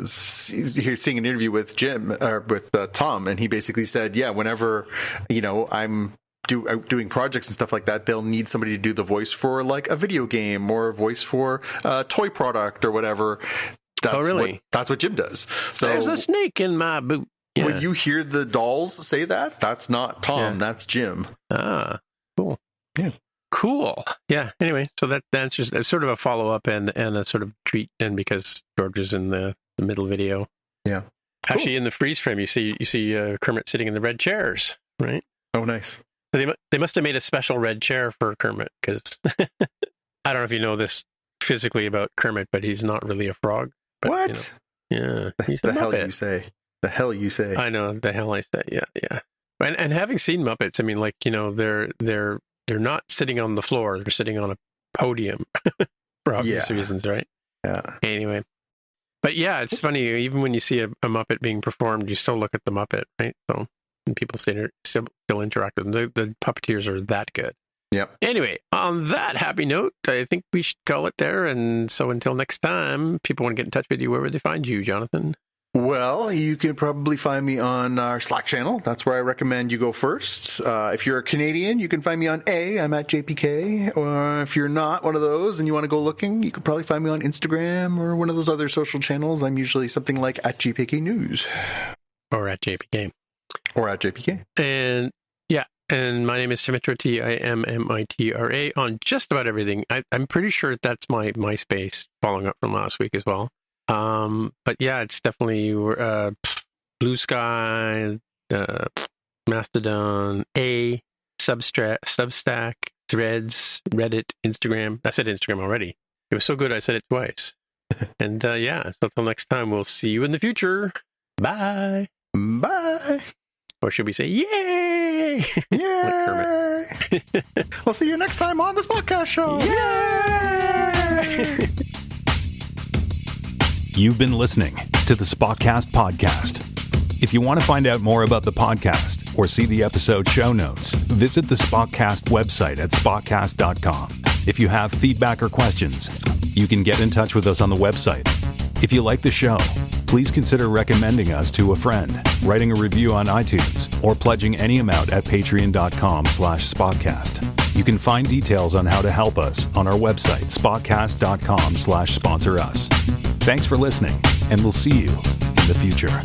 seeing an interview with Tom, and he basically said, yeah, whenever I'm doing projects and stuff like that, they'll need somebody to do the voice for like a video game or a voice for a toy product or whatever. That's what Jim does. So there's a snake in my boot. Yeah. When you hear the dolls say that, that's not Tom, that's Jim. Ah, cool. Yeah. Cool. Yeah. Anyway, so that's just sort of a follow-up and a sort of treat, and because George is in the middle video. Yeah. Actually, in the freeze frame, you see Kermit sitting in the red chairs, right? Oh, nice. So they must have made a special red chair for Kermit, because I don't know if you know this physically about Kermit, but he's not really a frog. But, what? Yeah. He's the hell you say. The hell you say. I know, the hell I say. Yeah. And having seen Muppets, I mean, like, they're not sitting on the floor; they're sitting on a podium for obvious reasons, right? Yeah. Anyway, but yeah, it's funny. Even when you see a Muppet being performed, you still look at the Muppet, right? So, and people still interact with them. The puppeteers are that good. Yep. Anyway, on that happy note, I think we should call it there. And so, until next time, people want to get in touch with you. Where would they find you, Jonathan? Well, you can probably find me on our Slack channel. That's where I recommend you go first. If you're a Canadian, you can find me on I'm at JPK. Or if you're not one of those and you want to go looking, you can probably find me on Instagram or one of those other social channels. I'm usually something like at JPK News. Or at JPK. Or at JPK. And yeah, And my name is Timitra, Timmitra, on just about everything. I'm pretty sure that's my MySpace, following up from last week as well. But yeah, it's definitely Blue Sky, Mastodon, Substack, Threads, Reddit, Instagram. I said Instagram already. It was so good I said it twice. And yeah, so until next time, we'll see you in the future. Bye. Bye. Or should we say, yay? Yay! We'll see you next time on this podcast show. Yay! You've been listening to the Spotcast podcast. If you want to find out more about the podcast or see the episode show notes, visit the Spotcast website at spotcast.com. If you have feedback or questions, you can get in touch with us on the website. If you like the show, please consider recommending us to a friend, writing a review on iTunes, or pledging any amount at patreon.com/spotcast. You can find details on how to help us on our website, spotcast.com/sponsor us. Thanks for listening, and we'll see you in the future.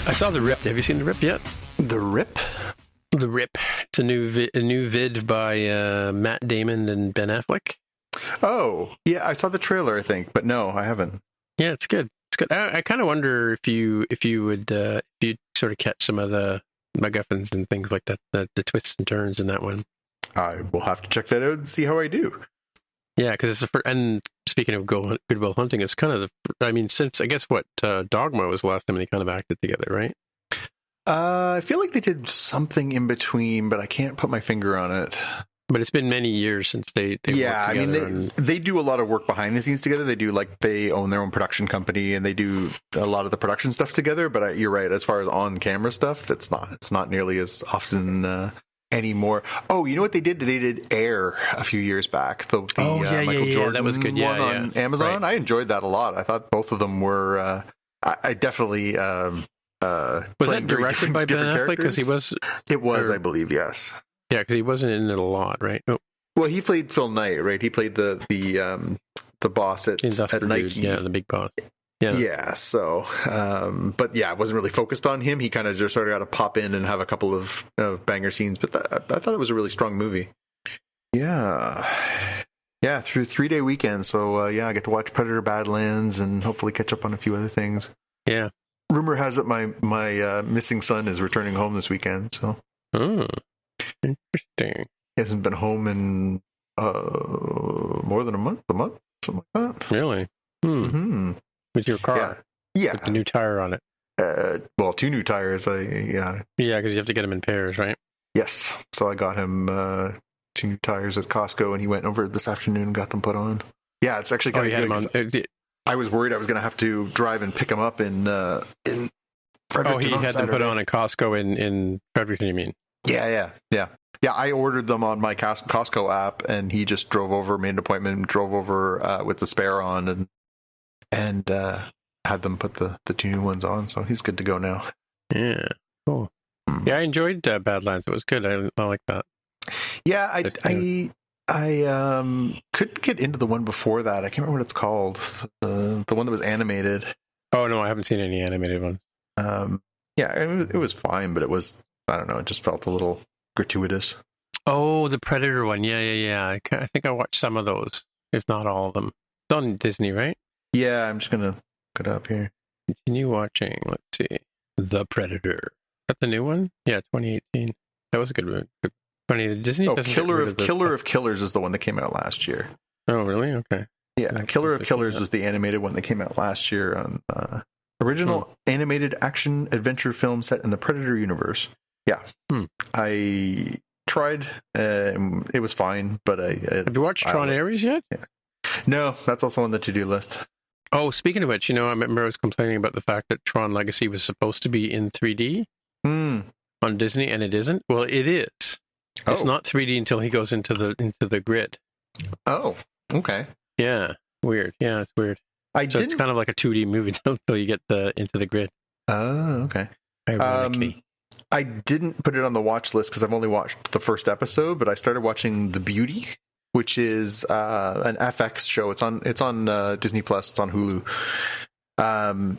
I saw The Rip. Have you seen The Rip yet? The Rip? The Rip. It's a new vid by Matt Damon and Ben Affleck. Oh, yeah, I saw the trailer, I think, but no, I haven't. Yeah, it's good. It's good. I kind of wonder if you would you'd sort of catch some of the MacGuffins and things like that, the twists and turns in that one. I will have to check that out and see how I do. Yeah, because it's and speaking of Good Will Hunting, it's kind of since I guess Dogma was the last time they kind of acted together, right? I feel like they did something in between, but I can't put my finger on it. But it's been many years since they yeah, worked together. They do a lot of work behind the scenes together. They own their own production company and they do a lot of the production stuff together. But you're right, as far as on camera stuff, it's not nearly as often anymore. Oh, you know what they did? They did Air a few years back. The Michael Jordan that was good. Yeah, one on Amazon. Right. I enjoyed that a lot. I thought both of them were. I definitely. Was that directed by Ben Affleck? Because he was. It was, I believe, yes. Yeah, because he wasn't in it a lot, right? Oh. Well, he played Phil Knight, right? He played the boss at Nike. Dude, yeah, the big boss. Yeah. Yeah. So, but yeah, it wasn't really focused on him. He kind of just sort of got to pop in and have a couple of banger scenes. But I thought it was a really strong movie. Yeah. Yeah, through 3-day weekend. So yeah, I get to watch Predator: Badlands and hopefully catch up on a few other things. Yeah. Rumor has it my missing son is returning home this weekend. So. Interesting. He hasn't been home in more than a month, something like that. Really? Mm-hmm. With your car? Yeah. With the new tire on it? Well, 2 new tires. Yeah, because you have to get them in pairs, right? Yes. So I got him 2 new tires at Costco, and he went over this afternoon and got them put on. Yeah, it's actually kind of good. I was worried I was going to have to drive and pick him up in Fredericton. He had them put on at Costco in Fredericton, you mean? Yeah. I ordered them on my Costco app, and he just drove over, made an appointment, and drove over with the spare on, and had them put the 2 new ones on. So he's good to go now. Yeah, cool. Yeah, I enjoyed Badlands. It was good. I like that. Yeah, I couldn't get into the one before that. I can't remember what it's called. The one that was animated. Oh no, I haven't seen any animated ones. Yeah, it was fine, but it was, I don't know, it just felt a little gratuitous. Oh, the Predator one. Yeah. I think I watched some of those, if not all of them. It's on Disney, right? Yeah, I'm just gonna get up here. Continue watching. Let's see. The Predator. Is that the new one? Yeah, 2018. That was a good one. Funny, Disney. Oh, Killer of Killers is the one that came out last year. Oh, really? Okay. Yeah, Killer of Killers was the animated one that came out last year on original animated action adventure film set in the Predator universe. Yeah. I tried. It was fine, but have you watched Tron Ares yet? Yeah. No, that's also on the to-do list. Oh, speaking of which, I remember I was complaining about the fact that Tron Legacy was supposed to be in 3D on Disney, and it isn't. Well, it is. It's not 3D until he goes into the grid. Oh, okay. Yeah, weird. Yeah, it's weird. It's kind of like a 2D movie until you get into the grid. Oh, okay. Ironically. I didn't put it on the watch list because I've only watched the first episode, but I started watching The Beauty, which is an FX show. It's on Disney Plus. It's on Hulu.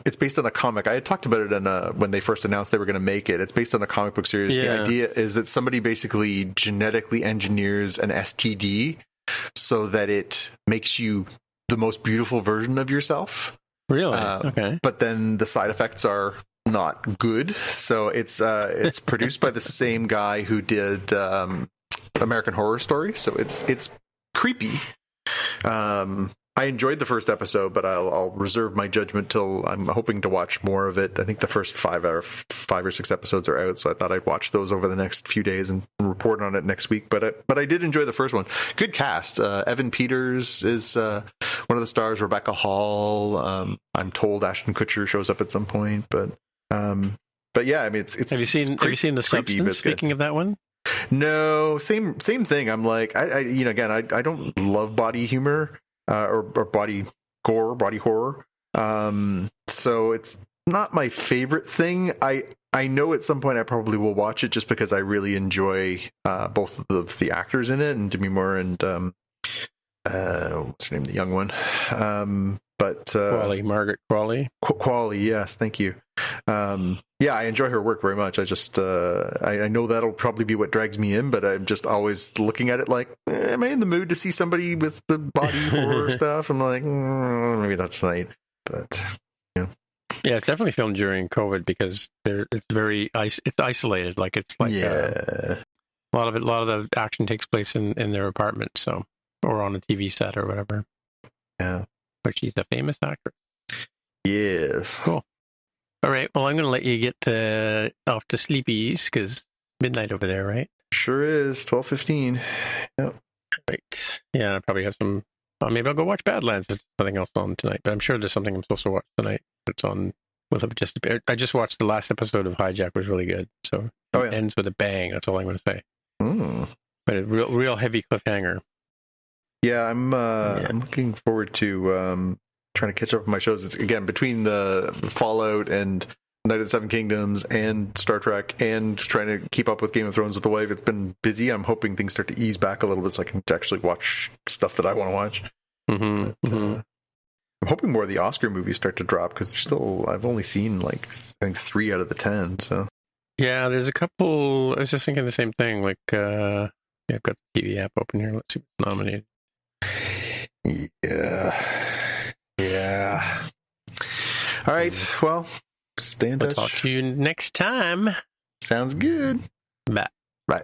It's based on a comic. I had talked about it when they first announced they were going to make it. It's based on a comic book series. Yeah. The idea is that somebody basically genetically engineers an STD so that it makes you the most beautiful version of yourself. Really? Okay. But then the side effects are not good. So it's produced by the same guy who did American Horror Story. So it's creepy. I enjoyed the first episode, but I'll reserve my judgment till I'm hoping to watch more of it. I think the first 5 or 6 episodes are out, so I thought I'd watch those over the next few days and report on it next week. But I did enjoy the first one. Good cast. Evan Peters is one of the stars. Rebecca Hall. I'm told Ashton Kutcher shows up at some point, but yeah, I mean, it's. Have you seen The Substance? Speaking of that one. No, same thing. I'm like, I don't love body humor. Or body gore, body horror. So it's not my favorite thing. I know at some point I probably will watch it just because I really enjoy both of the actors in it, and Demi Moore and what's her name, the young one. Margaret Qualley. Qualley, yes, thank you. Yeah, I enjoy her work very much. I just I know that'll probably be what drags me in, but I'm just always looking at it like, am I in the mood to see somebody with the body horror stuff? I'm like, maybe that's tonight. But yeah, it's definitely filmed during COVID because it's very it's isolated. Like it's like a lot of the action takes place in their apartment, so or on a TV set or whatever. Yeah, but she's a famous actress. Yes. Cool. All right. Well, I'm going to let you get off to sleepies because midnight over there, right? Sure is. 12:15. Yep. Right. Yeah, I probably have some. Maybe I'll go watch Badlands. There's nothing else on tonight, but I'm sure there's something I'm supposed to watch tonight. It's on. I just watched the last episode of Hijack. It was really good. So it ends with a bang. That's all I'm going to say. But a real heavy cliffhanger. Yeah, I'm looking forward to trying to catch up with my shows. It's again between the Fallout and Night of the Seven Kingdoms and Star Trek and trying to keep up with Game of Thrones with the wave. It's been busy. I'm hoping things start to ease back a little bit so I can actually watch stuff that I want to watch. I'm hoping more of the Oscar movies start to drop because I've only seen like I think 3 out of the 10. So yeah, there's a couple. I was just thinking the same thing. Like I've got the TV app open here. Let's see what's nominated. Yeah. All right. Well, stay in touch. I'll talk to you next time. Sounds good. Bye. Bye.